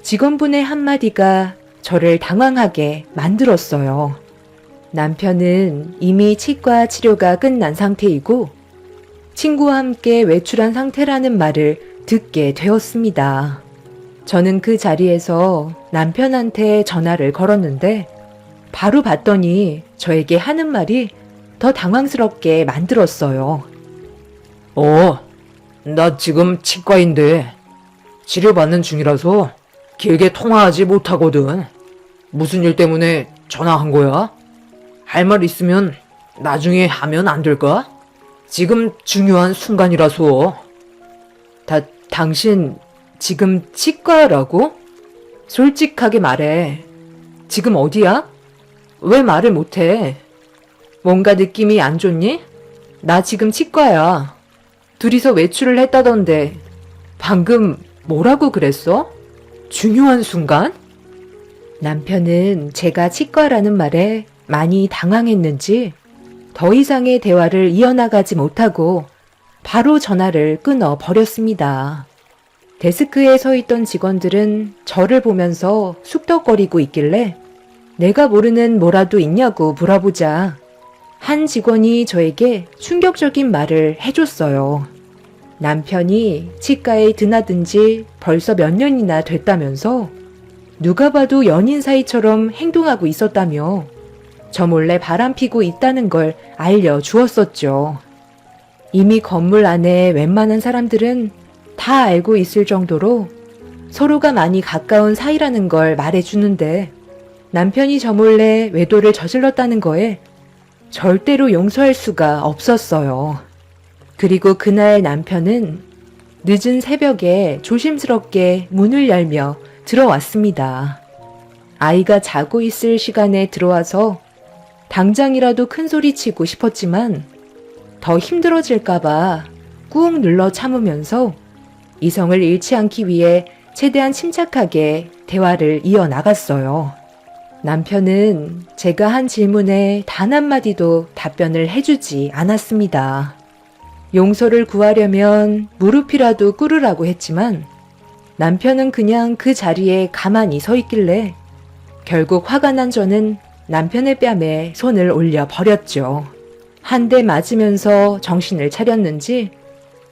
직원분의 한마디가 저를 당황하게 만들었어요. 남편은 이미 치과 치료가 끝난 상태이고 친구와 함께 외출한 상태라는 말을 듣게 되었습니다. 저는 그 자리에서 남편한테 전화를 걸었는데 바로 받더니 저에게 하는 말이 더 당황스럽게 만들었어요. 나 지금 치과인데 치료받는 중이라서 길게 통화하지 못하거든. 무슨 일 때문에 전화한 거야? 할 말 있으면 나중에 하면 안 될까? 지금 중요한 순간이라서. 당신 지금 치과라고? 솔직하게 말해. 지금 어디야? 왜 말을 못해? 뭔가 느낌이 안 좋니? 나 지금 치과야. 둘이서 외출을 했다던데 방금 뭐라고 그랬어? 중요한 순간? 남편은 제가 치과라는 말에 많이 당황했는지 더 이상의 대화를 이어나가지 못하고 바로 전화를 끊어 버렸습니다. 데스크에 서 있던 직원들은 저를 보면서 쑥덕거리고 있길래 내가 모르는 뭐라도 있냐고 물어보자 한 직원이 저에게 충격적인 말을 해줬어요. 남편이 치과에 드나든 지 벌써 몇 년이나 됐다면서 누가 봐도 연인 사이처럼 행동하고 있었다며 저 몰래 바람피고 있다는 걸 알려주었었죠. 이미 건물 안에 웬만한 사람들은 다 알고 있을 정도로 서로가 많이 가까운 사이라는 걸 말해주는데 남편이 저 몰래 외도를 저질렀다는 거에 절대로 용서할 수가 없었어요. 그리고 그날 남편은 늦은 새벽에 조심스럽게 문을 열며 들어왔습니다. 아이가 자고 있을 시간에 들어와서 당장이라도 큰 소리 치고 싶었지만 더 힘들어질까봐 꾹 눌러 참으면서 이성을 잃지 않기 위해 최대한 침착하게 대화를 이어나갔어요. 남편은 제가 한 질문에 단 한마디도 답변을 해주지 않았습니다. 용서를 구하려면 무릎이라도 꿇으라고 했지만 남편은 그냥 그 자리에 가만히 서 있길래 결국 화가 난 저는 남편의 뺨에 손을 올려 버렸죠. 한 대 맞으면서 정신을 차렸는지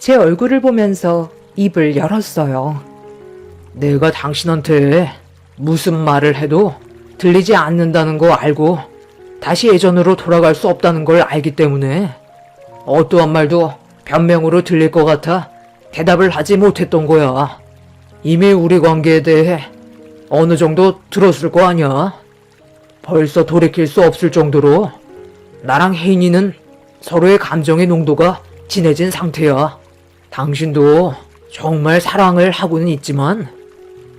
제 얼굴을 보면서 입을 열었어요. 내가 당신한테 무슨 말을 해도 들리지 않는다는 거 알고 다시 예전으로 돌아갈 수 없다는 걸 알기 때문에 어떠한 말도 변명으로 들릴 것 같아 대답을 하지 못했던 거야. 이미 우리 관계에 대해 어느 정도 들었을 거 아니야. 벌써 돌이킬 수 없을 정도로 나랑 혜인이는 서로의 감정의 농도가 진해진 상태야. 당신도 정말 사랑을 하고는 있지만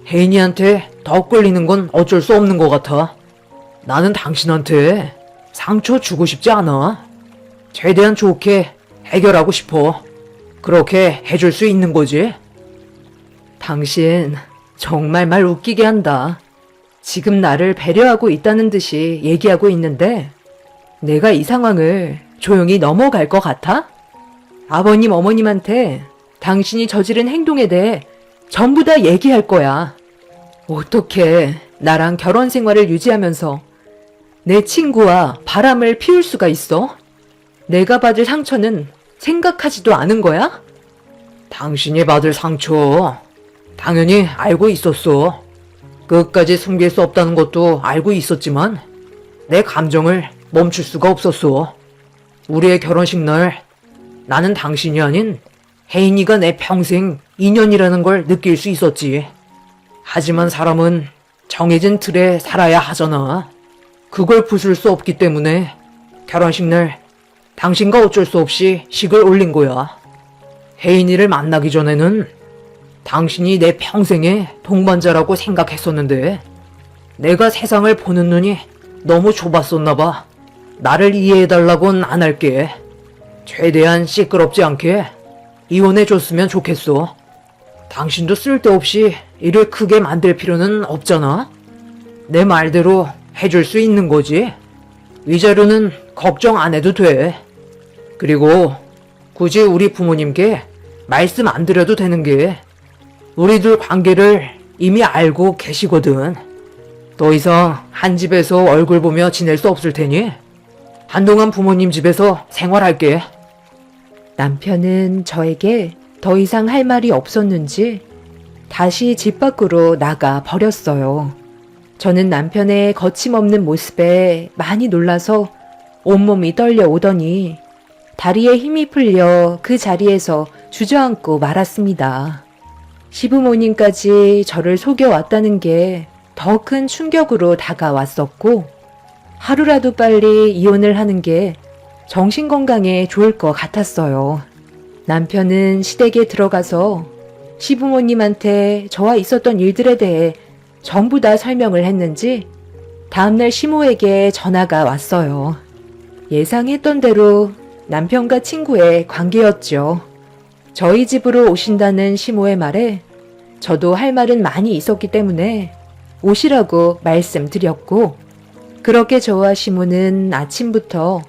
혜인이한테 더 끌리는 건 어쩔 수 없는 것 같아. 나는 당신한테 상처 주고 싶지 않아. 최대한 좋게 해결하고 싶어. 그렇게 해줄 수 있는 거지. 당신 정말 말 웃기게 한다. 지금 나를 배려하고 있다는 듯이 얘기하고 있는데 내가 이 상황을 조용히 넘어갈 것 같아? 아버님, 어머님한테 당신이 저지른 행동에 대해 전부 다 얘기할 거야. 어떻게 나랑 결혼 생활을 유지하면서 내 친구와 바람을 피울 수가 있어? 내가 받을 상처는 생각하지도 않은 거야? 당신이 받을 상처 당연히 알고 있었어. 끝까지 숨길 수 없다는 것도 알고 있었지만 내 감정을 멈출 수가 없었어. 우리의 결혼식 날 나는 당신이 아닌 혜인이가 내 평생 인연이라는 걸 느낄 수 있었지. 하지만 사람은 정해진 틀에 살아야 하잖아. 그걸 부술 수 없기 때문에 결혼식 날 당신과 어쩔 수 없이 식을 올린 거야. 혜인이를 만나기 전에는 당신이 내 평생의 동반자라고 생각했었는데 내가 세상을 보는 눈이 너무 좁았었나 봐. 나를 이해해달라고는 안 할게. 최대한 시끄럽지 않게 이혼해줬으면 좋겠어. 당신도 쓸데없이 일을 크게 만들 필요는 없잖아. 내 말대로 해줄 수 있는 거지. 위자료는 걱정 안 해도 돼. 그리고 굳이 우리 부모님께 말씀 안 드려도 되는 게 우리들 관계를 이미 알고 계시거든. 더 이상 한 집에서 얼굴 보며 지낼 수 없을 테니 한동안 부모님 집에서 생활할게. 남편은 저에게 더 이상 할 말이 없었는지 다시 집 밖으로 나가 버렸어요. 저는 남편의 거침없는 모습에 많이 놀라서 온몸이 떨려오더니 다리에 힘이 풀려 그 자리에서 주저앉고 말았습니다. 시부모님까지 저를 속여왔다는 게 더 큰 충격으로 다가왔었고 하루라도 빨리 이혼을 하는 게 정신건강에 좋을 것 같았어요. 남편은 시댁에 들어가서 시부모님한테 저와 있었던 일들에 대해 전부 다 설명을 했는지 다음날 시모에게 전화가 왔어요. 예상했던 대로 남편과 친구의 관계였죠. 저희 집으로 오신다는 시모의 말에 저도 할 말은 많이 있었기 때문에 오시라고 말씀드렸고 그렇게 저와 시모는 아침부터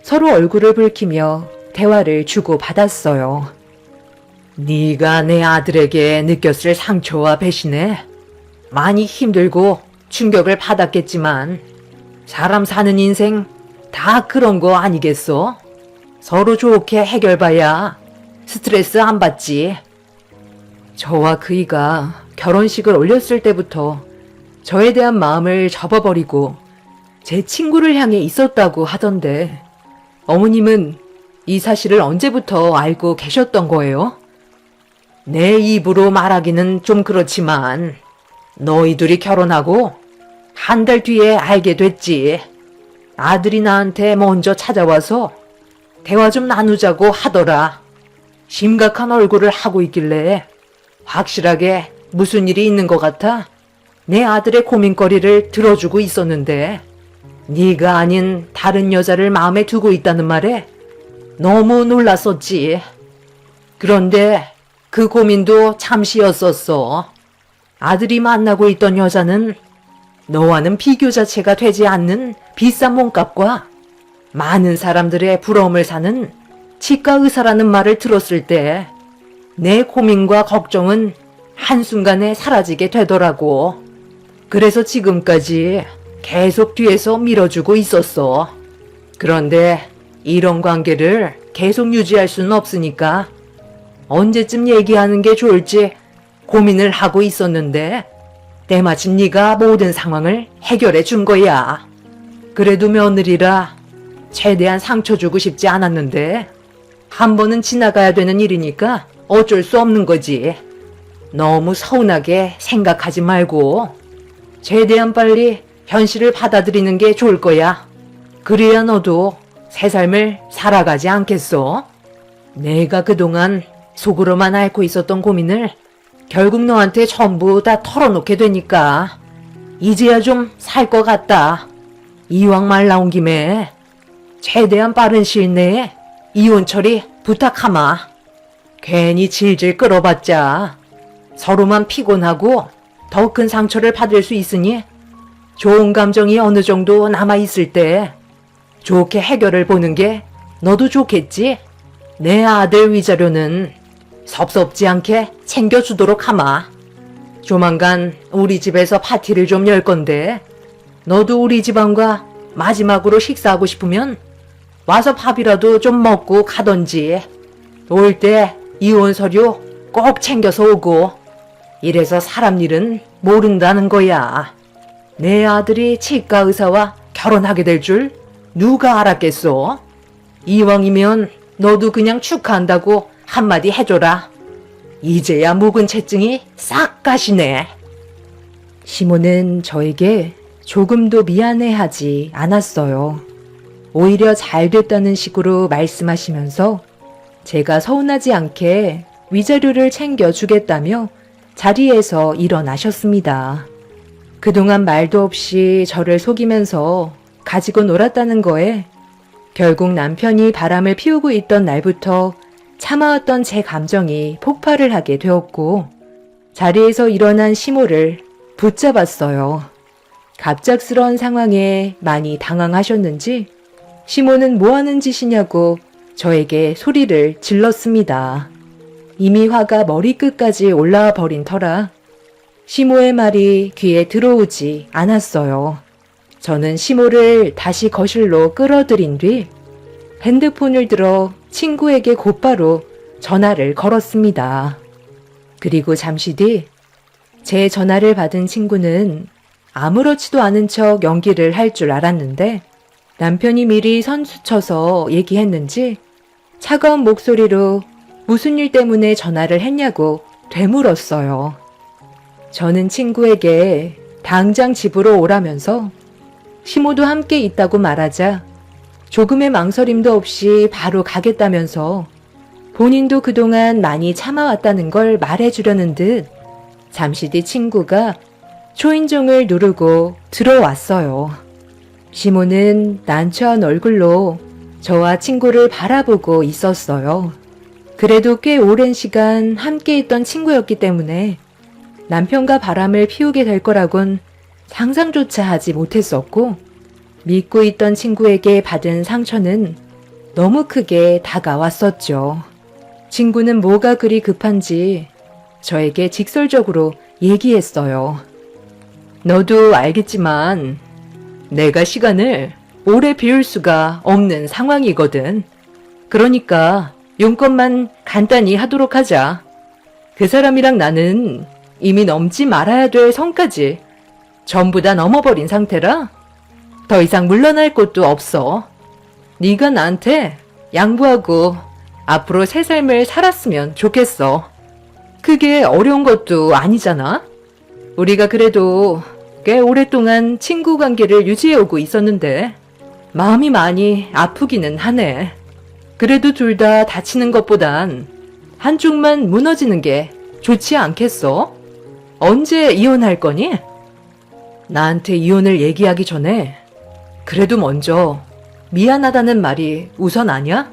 서로 얼굴을 붉히며 대화를 주고받았어요. 네가 내 아들에게 느꼈을 상처와 배신에 많이 힘들고 충격을 받았겠지만 사람 사는 인생 다 그런 거 아니겠어? 서로 좋게 해결봐야 스트레스 안 받지. 저와 그이가 결혼식을 올렸을 때부터 저에 대한 마음을 접어버리고 제 친구를 향해 있었다고 하던데 어머님은 이 사실을 언제부터 알고 계셨던 거예요? 내 입으로 말하기는 좀 그렇지만 너희들이 결혼하고 한 달 뒤에 알게 됐지. 아들이 나한테 먼저 찾아와서 대화 좀 나누자고 하더라. 심각한 얼굴을 하고 있길래 확실하게 무슨 일이 있는 것 같아 내 아들의 고민거리를 들어주고 있었는데 네가 아닌 다른 여자를 마음에 두고 있다는 말에 너무 놀랐었지. 그런데 그 고민도 잠시였었어. 아들이 만나고 있던 여자는 너와는 비교 자체가 되지 않는 비싼 몸값과 많은 사람들의 부러움을 사는 치과 의사라는 말을 들었을 때 내 고민과 걱정은 한순간에 사라지게 되더라고. 그래서 지금까지 계속 뒤에서 밀어주고 있었어. 그런데 이런 관계를 계속 유지할 수는 없으니까 언제쯤 얘기하는 게 좋을지 고민을 하고 있었는데 때마침 네가 모든 상황을 해결해 준 거야. 그래도 며느리라 최대한 상처 주고 싶지 않았는데 한 번은 지나가야 되는 일이니까 어쩔 수 없는 거지. 너무 서운하게 생각하지 말고 최대한 빨리 현실을 받아들이는 게 좋을 거야. 그래야 너도 새 삶을 살아가지 않겠어? 내가 그동안 속으로만 앓고 있었던 고민을 결국 너한테 전부 다 털어놓게 되니까 이제야 좀 살 것 같다. 이왕 말 나온 김에 최대한 빠른 시일 내에 이혼 처리 부탁하마. 괜히 질질 끌어봤자 서로만 피곤하고 더 큰 상처를 받을 수 있으니 좋은 감정이 어느 정도 남아있을 때 좋게 해결을 보는 게 너도 좋겠지? 내 아들 위자료는 섭섭지 않게 챙겨주도록 하마. 조만간 우리 집에서 파티를 좀 열 건데 너도 우리 집안과 마지막으로 식사하고 싶으면 와서 밥이라도 좀 먹고 가던지. 올 때 이혼 서류 꼭 챙겨서 오고. 이래서 사람 일은 모른다는 거야. 내 아들이 치과 의사와 결혼하게 될 줄 누가 알았겠어? 이왕이면 너도 그냥 축하한다고 한마디 해줘라. 이제야 묵은 채증이 싹 가시네. 시모는 저에게 조금도 미안해하지 않았어요. 오히려 잘 됐다는 식으로 말씀하시면서 제가 서운하지 않게 위자료를 챙겨주겠다며 자리에서 일어나셨습니다. 그동안 말도 없이 저를 속이면서 가지고 놀았다는 거에 결국 남편이 바람을 피우고 있던 날부터 참아왔던 제 감정이 폭발을 하게 되었고 자리에서 일어난 시모를 붙잡았어요. 갑작스러운 상황에 많이 당황하셨는지 시모는 뭐 하는 짓이냐고 저에게 소리를 질렀습니다. 이미 화가 머리끝까지 올라와 버린 터라 시모의 말이 귀에 들어오지 않았어요. 저는 시모를 다시 거실로 끌어들인 뒤 핸드폰을 들어 친구에게 곧바로 전화를 걸었습니다. 그리고 잠시 뒤 제 전화를 받은 친구는 아무렇지도 않은 척 연기를 할 줄 알았는데 남편이 미리 선수쳐서 얘기했는지 차가운 목소리로 무슨 일 때문에 전화를 했냐고 되물었어요. 저는 친구에게 당장 집으로 오라면서 시모도 함께 있다고 말하자 조금의 망설임도 없이 바로 가겠다면서 본인도 그동안 많이 참아왔다는 걸 말해주려는 듯 잠시 뒤 친구가 초인종을 누르고 들어왔어요. 시모는 난처한 얼굴로 저와 친구를 바라보고 있었어요. 그래도 꽤 오랜 시간 함께 있던 친구였기 때문에 남편과 바람을 피우게 될 거라곤 상상조차 하지 못했었고 믿고 있던 친구에게 받은 상처는 너무 크게 다가왔었죠. 친구는 뭐가 그리 급한지 저에게 직설적으로 얘기했어요. 너도 알겠지만 내가 시간을 오래 비울 수가 없는 상황이거든. 그러니까 용건만 간단히 하도록 하자. 그 사람이랑 나는 이미 넘지 말아야 될 선까지 전부 다 넘어버린 상태라 더 이상 물러날 곳도 없어. 네가 나한테 양보하고 앞으로 새 삶을 살았으면 좋겠어. 그게 어려운 것도 아니잖아. 우리가 그래도 꽤 오랫동안 친구 관계를 유지해오고 있었는데 마음이 많이 아프기는 하네. 그래도 둘 다 다치는 것보단 한쪽만 무너지는 게 좋지 않겠어? 언제 이혼할 거니? 나한테 이혼을 얘기하기 전에 그래도 먼저 미안하다는 말이 우선 아냐?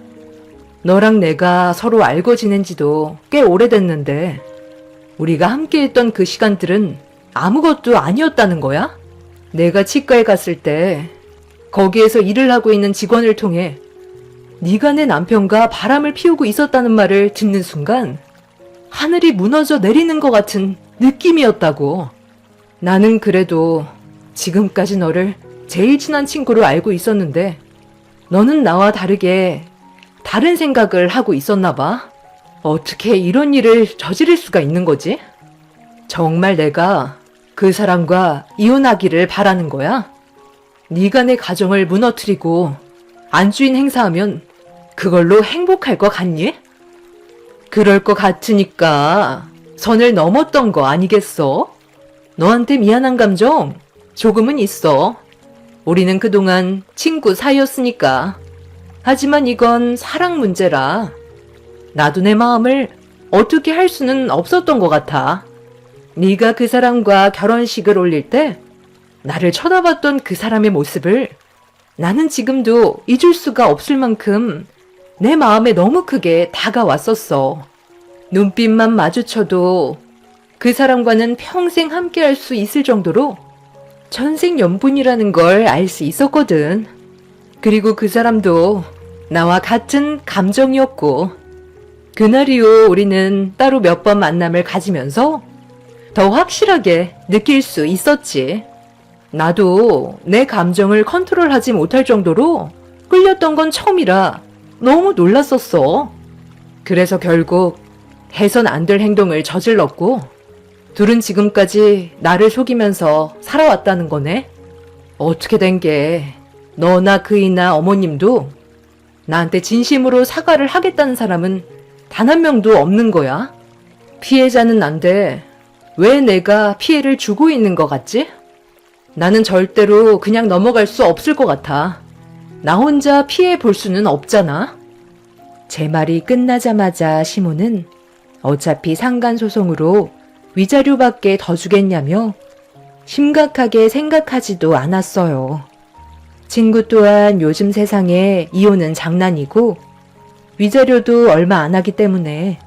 너랑 내가 서로 알고 지낸 지도 꽤 오래됐는데 우리가 함께 했던 그 시간들은 아무것도 아니었다는 거야? 내가 치과에 갔을 때 거기에서 일을 하고 있는 직원을 통해 네가 내 남편과 바람을 피우고 있었다는 말을 듣는 순간 하늘이 무너져 내리는 것 같은 느낌이었다고. 나는 그래도 지금까지 너를 제일 친한 친구로 알고 있었는데 너는 나와 다르게 다른 생각을 하고 있었나 봐. 어떻게 이런 일을 저지를 수가 있는 거지? 정말 내가 그 사람과 이혼하기를 바라는 거야? 네가 내 가정을 무너뜨리고 안주인 행사하면 그걸로 행복할 것 같니? 그럴 것 같으니까 선을 넘었던 거 아니겠어? 너한테 미안한 감정 조금은 있어. 우리는 그동안 친구 사이였으니까. 하지만 이건 사랑 문제라. 나도 내 마음을 어떻게 할 수는 없었던 것 같아. 네가 그 사람과 결혼식을 올릴 때 나를 쳐다봤던 그 사람의 모습을 나는 지금도 잊을 수가 없을 만큼 내 마음에 너무 크게 다가왔었어. 눈빛만 마주쳐도 그 사람과는 평생 함께 할 수 있을 정도로 천생연분이라는 걸 알 수 있었거든. 그리고 그 사람도 나와 같은 감정이었고, 그날 이후 우리는 따로 몇 번 만남을 가지면서 더 확실하게 느낄 수 있었지. 나도 내 감정을 컨트롤하지 못할 정도로 끌렸던 건 처음이라 너무 놀랐었어. 그래서 결국 해선 안 될 행동을 저질렀고, 둘은 지금까지 나를 속이면서 살아왔다는 거네. 어떻게 된 게 너나 그이나 어머님도 나한테 진심으로 사과를 하겠다는 사람은 단 한 명도 없는 거야. 피해자는 난데 왜 내가 피해를 주고 있는 것 같지? 나는 절대로 그냥 넘어갈 수 없을 것 같아. 나 혼자 피해 볼 수는 없잖아. 제 말이 끝나자마자 시모는 어차피 상간소송으로 위자료밖에 더 주겠냐며 심각하게 생각하지도 않았어요. 친구 또한 요즘 세상에 이혼은 장난이고 위자료도 얼마 안 하기 때문에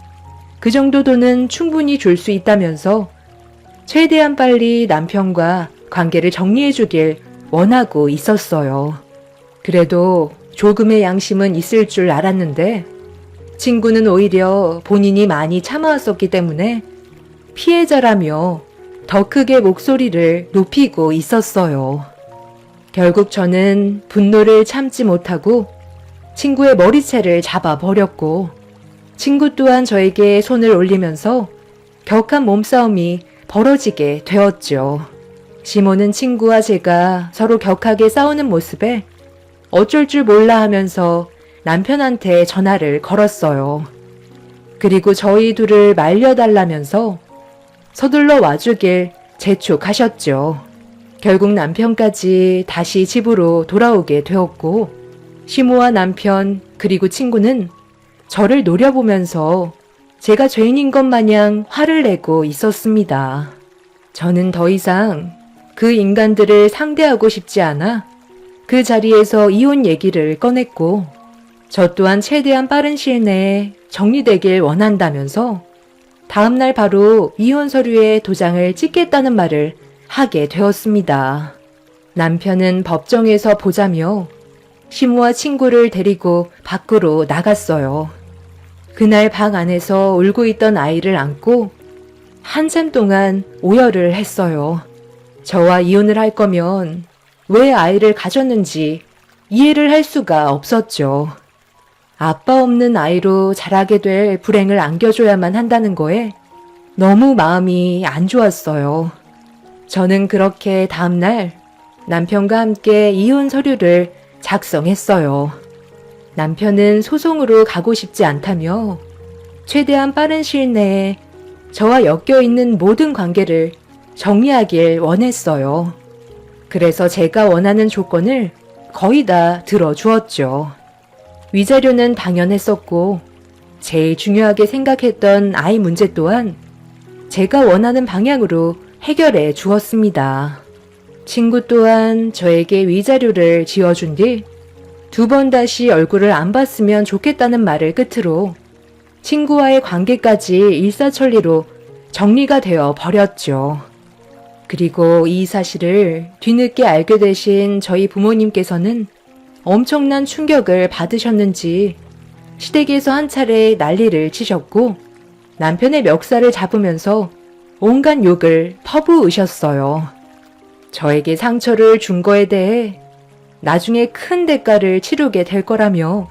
그 정도 돈은 충분히 줄 수 있다면서 최대한 빨리 남편과 관계를 정리해 주길 원하고 있었어요. 그래도 조금의 양심은 있을 줄 알았는데 친구는 오히려 본인이 많이 참아왔었기 때문에 피해자라며 더 크게 목소리를 높이고 있었어요. 결국 저는 분노를 참지 못하고 친구의 머리채를 잡아버렸고 친구 또한 저에게 손을 올리면서 격한 몸싸움이 벌어지게 되었죠. 시모는 친구와 제가 서로 격하게 싸우는 모습에 어쩔 줄 몰라 하면서 남편한테 전화를 걸었어요. 그리고 저희 둘을 말려달라면서 서둘러 와주길 재촉하셨죠. 결국 남편까지 다시 집으로 돌아오게 되었고 시모와 남편 그리고 친구는 저를 노려보면서 제가 죄인인 것 마냥 화를 내고 있었습니다. 저는 더 이상 그 인간들을 상대하고 싶지 않아 그 자리에서 이혼 얘기를 꺼냈고 저 또한 최대한 빠른 시일 내에 정리되길 원한다면서 다음날 바로 이혼 서류에 도장을 찍겠다는 말을 하게 되었습니다. 남편은 법정에서 보자며 시모와 친구를 데리고 밖으로 나갔어요. 그날 방 안에서 울고 있던 아이를 안고 한참 동안 오열을 했어요. 저와 이혼을 할 거면 왜 아이를 가졌는지 이해를 할 수가 없었죠. 아빠 없는 아이로 자라게 될 불행을 안겨줘야만 한다는 거에 너무 마음이 안 좋았어요. 저는 그렇게 다음날 남편과 함께 이혼 서류를 작성했어요. 남편은 소송으로 가고 싶지 않다며 최대한 빠른 시일 내에 저와 엮여있는 모든 관계를 정리하길 원했어요. 그래서 제가 원하는 조건을 거의 다 들어주었죠. 위자료는 당연했었고 제일 중요하게 생각했던 아이 문제 또한 제가 원하는 방향으로 해결해 주었습니다. 친구 또한 저에게 위자료를 지어준 뒤 2번 다시 얼굴을 안 봤으면 좋겠다는 말을 끝으로 친구와의 관계까지 일사천리로 정리가 되어 버렸죠. 그리고 이 사실을 뒤늦게 알게 되신 저희 부모님께서는 엄청난 충격을 받으셨는지 시댁에서 한 차례 난리를 치셨고 남편의 멱살을 잡으면서 온갖 욕을 퍼부으셨어요. 저에게 상처를 준 거에 대해 나중에 큰 대가를 치르게 될 거라며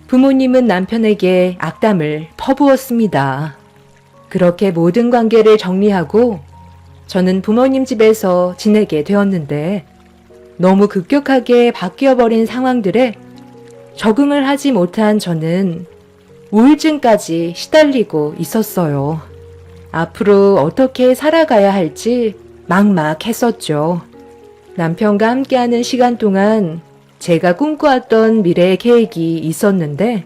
부모님은 남편에게 악담을 퍼부었습니다. 그렇게 모든 관계를 정리하고 저는 부모님 집에서 지내게 되었는데 너무 급격하게 바뀌어버린 상황들에 적응을 하지 못한 저는 우울증까지 시달리고 있었어요. 앞으로 어떻게 살아가야 할지 막막했었죠. 남편과 함께하는 시간 동안 제가 꿈꿔왔던 미래의 계획이 있었는데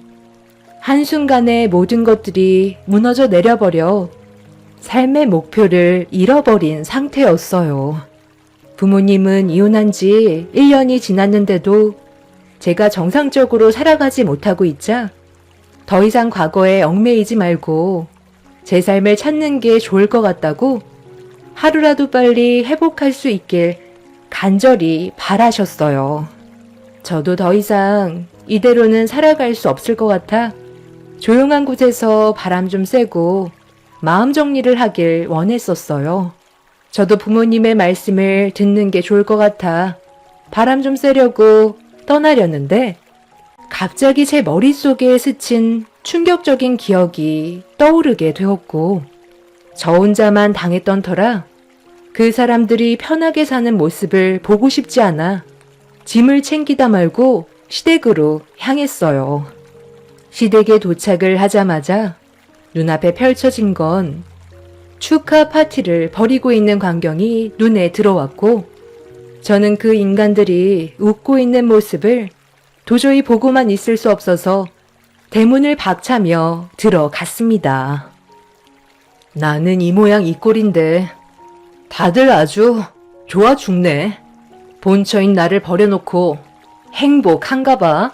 한순간에 모든 것들이 무너져 내려버려 삶의 목표를 잃어버린 상태였어요. 부모님은 이혼한 지 1년이 지났는데도 제가 정상적으로 살아가지 못하고 있자 더 이상 과거에 얽매이지 말고 제 삶을 찾는 게 좋을 것 같다고 하루라도 빨리 회복할 수 있길 간절히 바라셨어요. 저도 더 이상 이대로는 살아갈 수 없을 것 같아 조용한 곳에서 바람 좀 쐬고 마음 정리를 하길 원했었어요. 저도 부모님의 말씀을 듣는 게 좋을 것 같아 바람 좀 쐬려고 떠나려는데 갑자기 제 머릿속에 스친 충격적인 기억이 떠오르게 되었고 저 혼자만 당했던 터라 그 사람들이 편하게 사는 모습을 보고 싶지 않아 짐을 챙기다 말고 시댁으로 향했어요. 시댁에 도착을 하자마자 눈앞에 펼쳐진 건 축하 파티를 벌이고 있는 광경이 눈에 들어왔고 저는 그 인간들이 웃고 있는 모습을 도저히 보고만 있을 수 없어서 대문을 박차며 들어갔습니다. 나는 이 모양 이 꼴인데 다들 아주 좋아 죽네. 본처인 나를 버려놓고 행복한가 봐.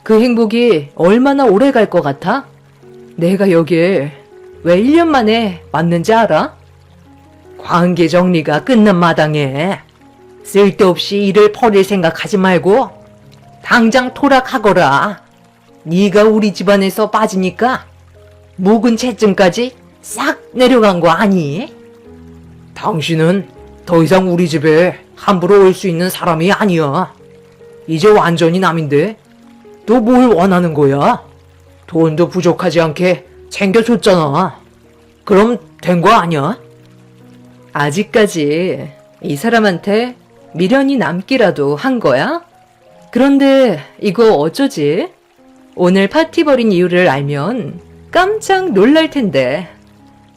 그 행복이 얼마나 오래 갈 것 같아? 내가 여길 왜 1년 만에 왔는지 알아? 관계 정리가 끝난 마당에 쓸데없이 일을 벌일 생각하지 말고 당장 토락하거라. 네가 우리 집안에서 빠지니까 묵은 채증까지 싹 내려간 거 아니? 당신은 더 이상 우리 집에 함부로 올 수 있는 사람이 아니야. 이제 완전히 남인데 너 뭘 원하는 거야? 돈도 부족하지 않게 챙겨줬잖아. 그럼 된 거 아니야? 아직까지 이 사람한테 미련이 남기라도 한 거야? 그런데 이거 어쩌지? 오늘 파티 벌인 이유를 알면 깜짝 놀랄 텐데.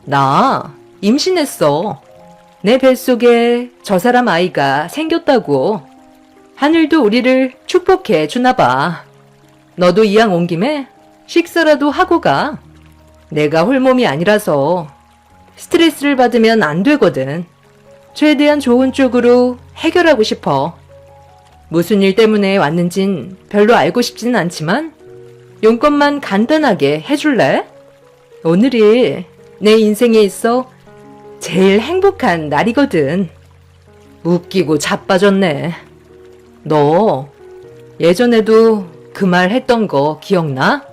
나 임신했어. 내 뱃속에 저 사람 아이가 생겼다고. 하늘도 우리를 축복해 주나 봐. 너도 이왕 온 김에 식사라도 하고 가. 내가 홀몸이 아니라서 스트레스를 받으면 안 되거든. 최대한 좋은 쪽으로 해결하고 싶어. 무슨 일 때문에 왔는진 별로 알고 싶지는 않지만 용건만 간단하게 해줄래? 오늘이 내 인생에 있어 제일 행복한 날이거든. 웃기고 자빠졌네. 너 예전에도 그 말 했던 거 기억나?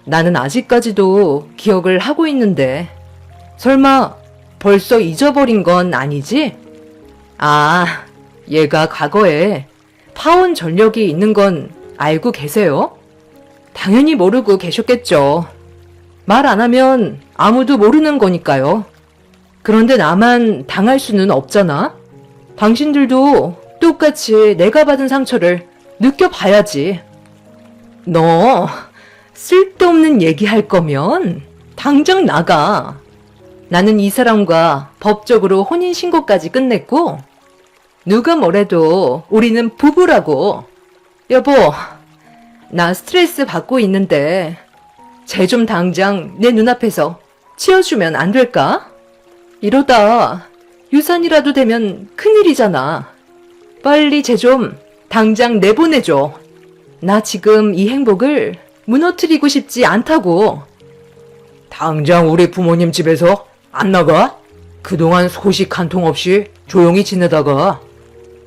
나는 아직까지도 기억을 하고 있는데 설마 벌써 잊어버린 건 아니지? 아, 얘가 과거에 파혼 전력이 있는 건 알고 계세요? 당연히 모르고 계셨겠죠. 말 안 하면 아무도 모르는 거니까요. 그런데 나만 당할 수는 없잖아. 당신들도 똑같이 내가 받은 상처를 느껴봐야지. 너 쓸데없는 얘기할 거면 당장 나가. 나는 이 사람과 법적으로 혼인신고까지 끝냈고 누가 뭐래도 우리는 부부라고. 여보, 나 스트레스 받고 있는데 쟤 좀 당장 내 눈앞에서 치워주면 안 될까? 이러다 유산이라도 되면 큰일이잖아. 빨리 쟤 좀 당장 내보내줘. 나 지금 이 행복을 무너뜨리고 싶지 않다고. 당장 우리 부모님 집에서 안 나가? 그동안 소식 한 통 없이 조용히 지내다가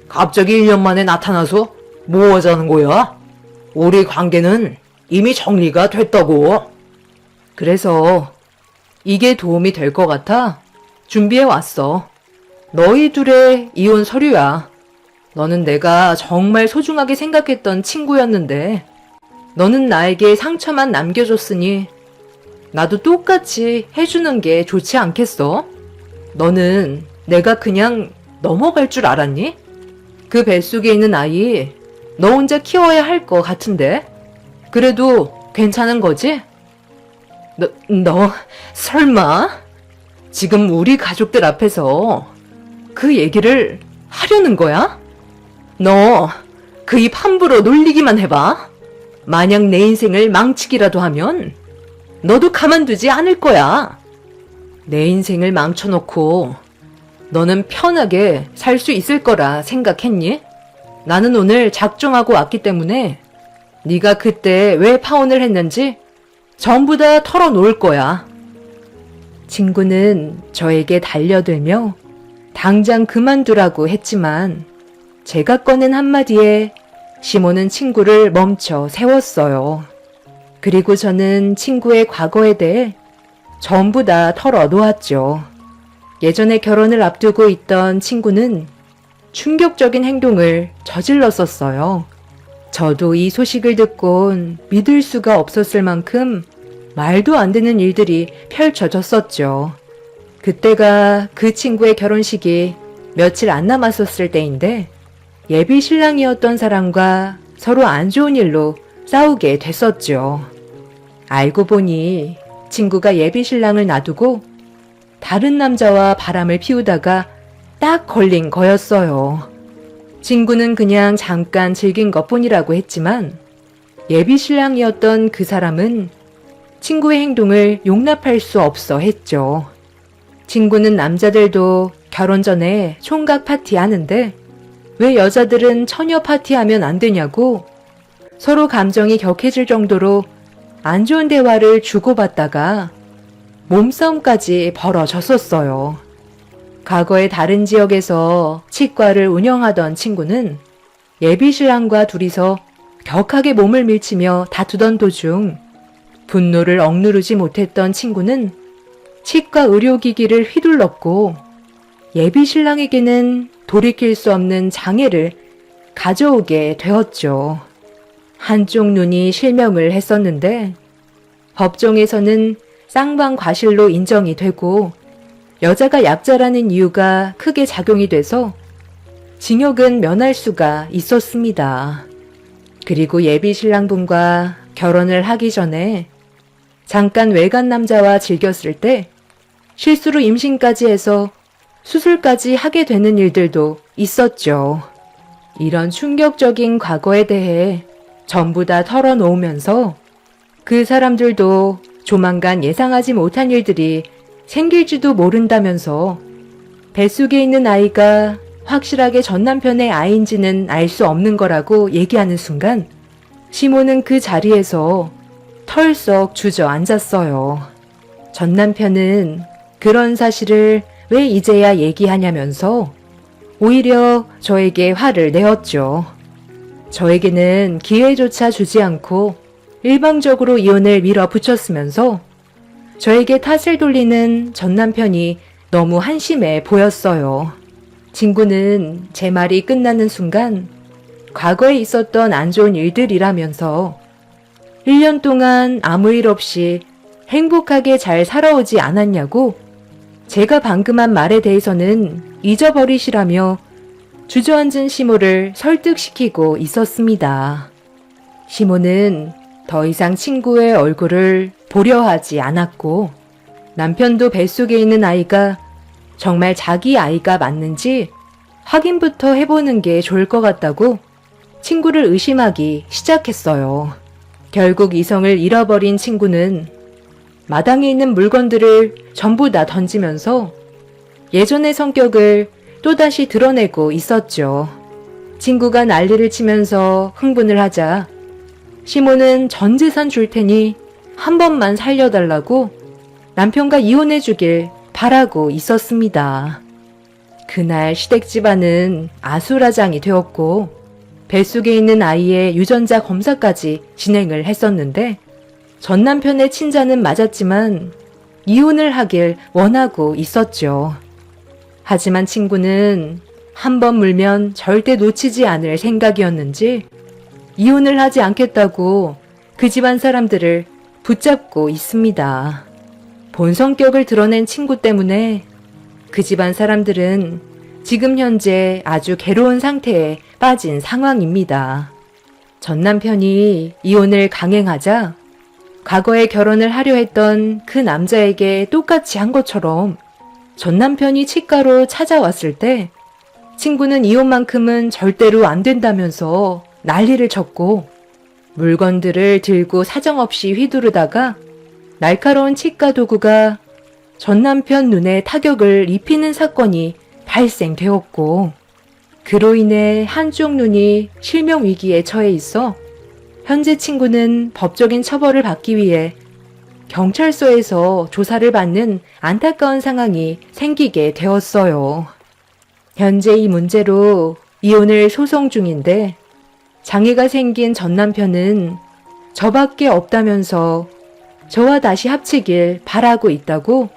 갑자기 1년 만에 나타나서 뭐 하자는 거야? 우리 관계는 이미 정리가 됐다고. 그래서 이게 도움이 될 것 같아 준비해 왔어. 너희 둘의 이혼 서류야. 너는 내가 정말 소중하게 생각했던 친구였는데 너는 나에게 상처만 남겨줬으니 나도 똑같이 해주는 게 좋지 않겠어? 너는 내가 그냥 넘어갈 줄 알았니? 그 뱃속에 있는 아이 너 혼자 키워야 할 것 같은데 그래도 괜찮은 거지? 너 설마 지금 우리 가족들 앞에서 그 얘기를 하려는 거야? 너 그 입 함부로 놀리기만 해봐. 만약 내 인생을 망치기라도 하면 너도 가만두지 않을 거야. 내 인생을 망쳐놓고 너는 편하게 살 수 있을 거라 생각했니? 나는 오늘 작정하고 왔기 때문에 네가 그때 왜 파혼을 했는지 전부 다 털어놓을 거야. 친구는 저에게 달려들며 당장 그만두라고 했지만 제가 꺼낸 한마디에 시몬은 친구를 멈춰 세웠어요. 그리고 저는 친구의 과거에 대해 전부 다 털어놓았죠. 예전에 결혼을 앞두고 있던 친구는 충격적인 행동을 저질렀었어요. 저도 이 소식을 듣곤 믿을 수가 없었을 만큼 말도 안 되는 일들이 펼쳐졌었죠. 그때가 그 친구의 결혼식이 며칠 안 남았었을 때인데 예비 신랑이었던 사람과 서로 안 좋은 일로 싸우게 됐었죠. 알고 보니 친구가 예비 신랑을 놔두고 다른 남자와 바람을 피우다가 딱 걸린 거였어요. 친구는 그냥 잠깐 즐긴 것뿐이라고 했지만 예비 신랑이었던 그 사람은 친구의 행동을 용납할 수 없어 했죠. 친구는 남자들도 결혼 전에 총각 파티 하는데 왜 여자들은 처녀 파티하면 안 되냐고 서로 감정이 격해질 정도로 안 좋은 대화를 주고받다가 몸싸움까지 벌어졌었어요. 과거에 다른 지역에서 치과를 운영하던 친구는 예비 신랑과 둘이서 격하게 몸을 밀치며 다투던 도중 분노를 억누르지 못했던 친구는 치과 의료기기를 휘둘렀고 예비 신랑에게는 돌이킬 수 없는 장애를 가져오게 되었죠. 한쪽 눈이 실명을 했었는데 법정에서는 쌍방과실로 인정이 되고 여자가 약자라는 이유가 크게 작용이 돼서 징역은 면할 수가 있었습니다. 그리고 예비 신랑분과 결혼을 하기 전에 잠깐 외간 남자와 즐겼을 때 실수로 임신까지 해서 수술까지 하게 되는 일들도 있었죠. 이런 충격적인 과거에 대해 전부 다 털어놓으면서 그 사람들도 조만간 예상하지 못한 일들이 생길지도 모른다면서 뱃속에 있는 아이가 확실하게 전 남편의 아이인지는 알 수 없는 거라고 얘기하는 순간 시몬은 그 자리에서 털썩 주저앉았어요. 전 남편은 그런 사실을 왜 이제야 얘기하냐면서 오히려 저에게 화를 내었죠. 저에게는 기회조차 주지 않고 일방적으로 이혼을 밀어붙였으면서 저에게 탓을 돌리는 전 남편이 너무 한심해 보였어요. 친구는 제 말이 끝나는 순간 과거에 있었던 안 좋은 일들이라면서 1년 동안 아무 일 없이 행복하게 잘 살아오지 않았냐고 제가 방금 한 말에 대해서는 잊어버리시라며 주저앉은 시모를 설득시키고 있었습니다. 시모는 더 이상 친구의 얼굴을 보려 하지 않았고 남편도 뱃속에 있는 아이가 정말 자기 아이가 맞는지 확인부터 해보는 게 좋을 것 같다고 친구를 의심하기 시작했어요. 결국 이성을 잃어버린 친구는 마당에 있는 물건들을 전부 다 던지면서 예전의 성격을 또다시 드러내고 있었죠. 친구가 난리를 치면서 흥분을 하자 시몬은 전 재산 줄 테니 한 번만 살려달라고 남편과 이혼해 주길 바라고 있었습니다. 그날 시댁 집안은 아수라장이 되었고 뱃속에 있는 아이의 유전자 검사까지 진행을 했었는데 전 남편의 친자는 맞았지만 이혼을 하길 원하고 있었죠. 하지만 친구는 한 번 물면 절대 놓치지 않을 생각이었는지 이혼을 하지 않겠다고 그 집안 사람들을 붙잡고 있습니다. 본 성격을 드러낸 친구 때문에 그 집안 사람들은 지금 현재 아주 괴로운 상태에 빠진 상황입니다. 전 남편이 이혼을 강행하자 과거에 결혼을 하려 했던 그 남자에게 똑같이 한 것처럼 전 남편이 치과로 찾아왔을 때 친구는 이혼만큼은 절대로 안 된다면서 난리를 쳤고 물건들을 들고 사정없이 휘두르다가 날카로운 치과 도구가 전 남편 눈에 타격을 입히는 사건이 발생되었고 그로 인해 한쪽 눈이 실명 위기에 처해 있어 현재 친구는 법적인 처벌을 받기 위해 경찰서에서 조사를 받는 안타까운 상황이 생기게 되었어요. 현재 이 문제로 이혼을 소송 중인데 장애가 생긴 전 남편은 저밖에 없다면서 저와 다시 합치길 바라고 있다고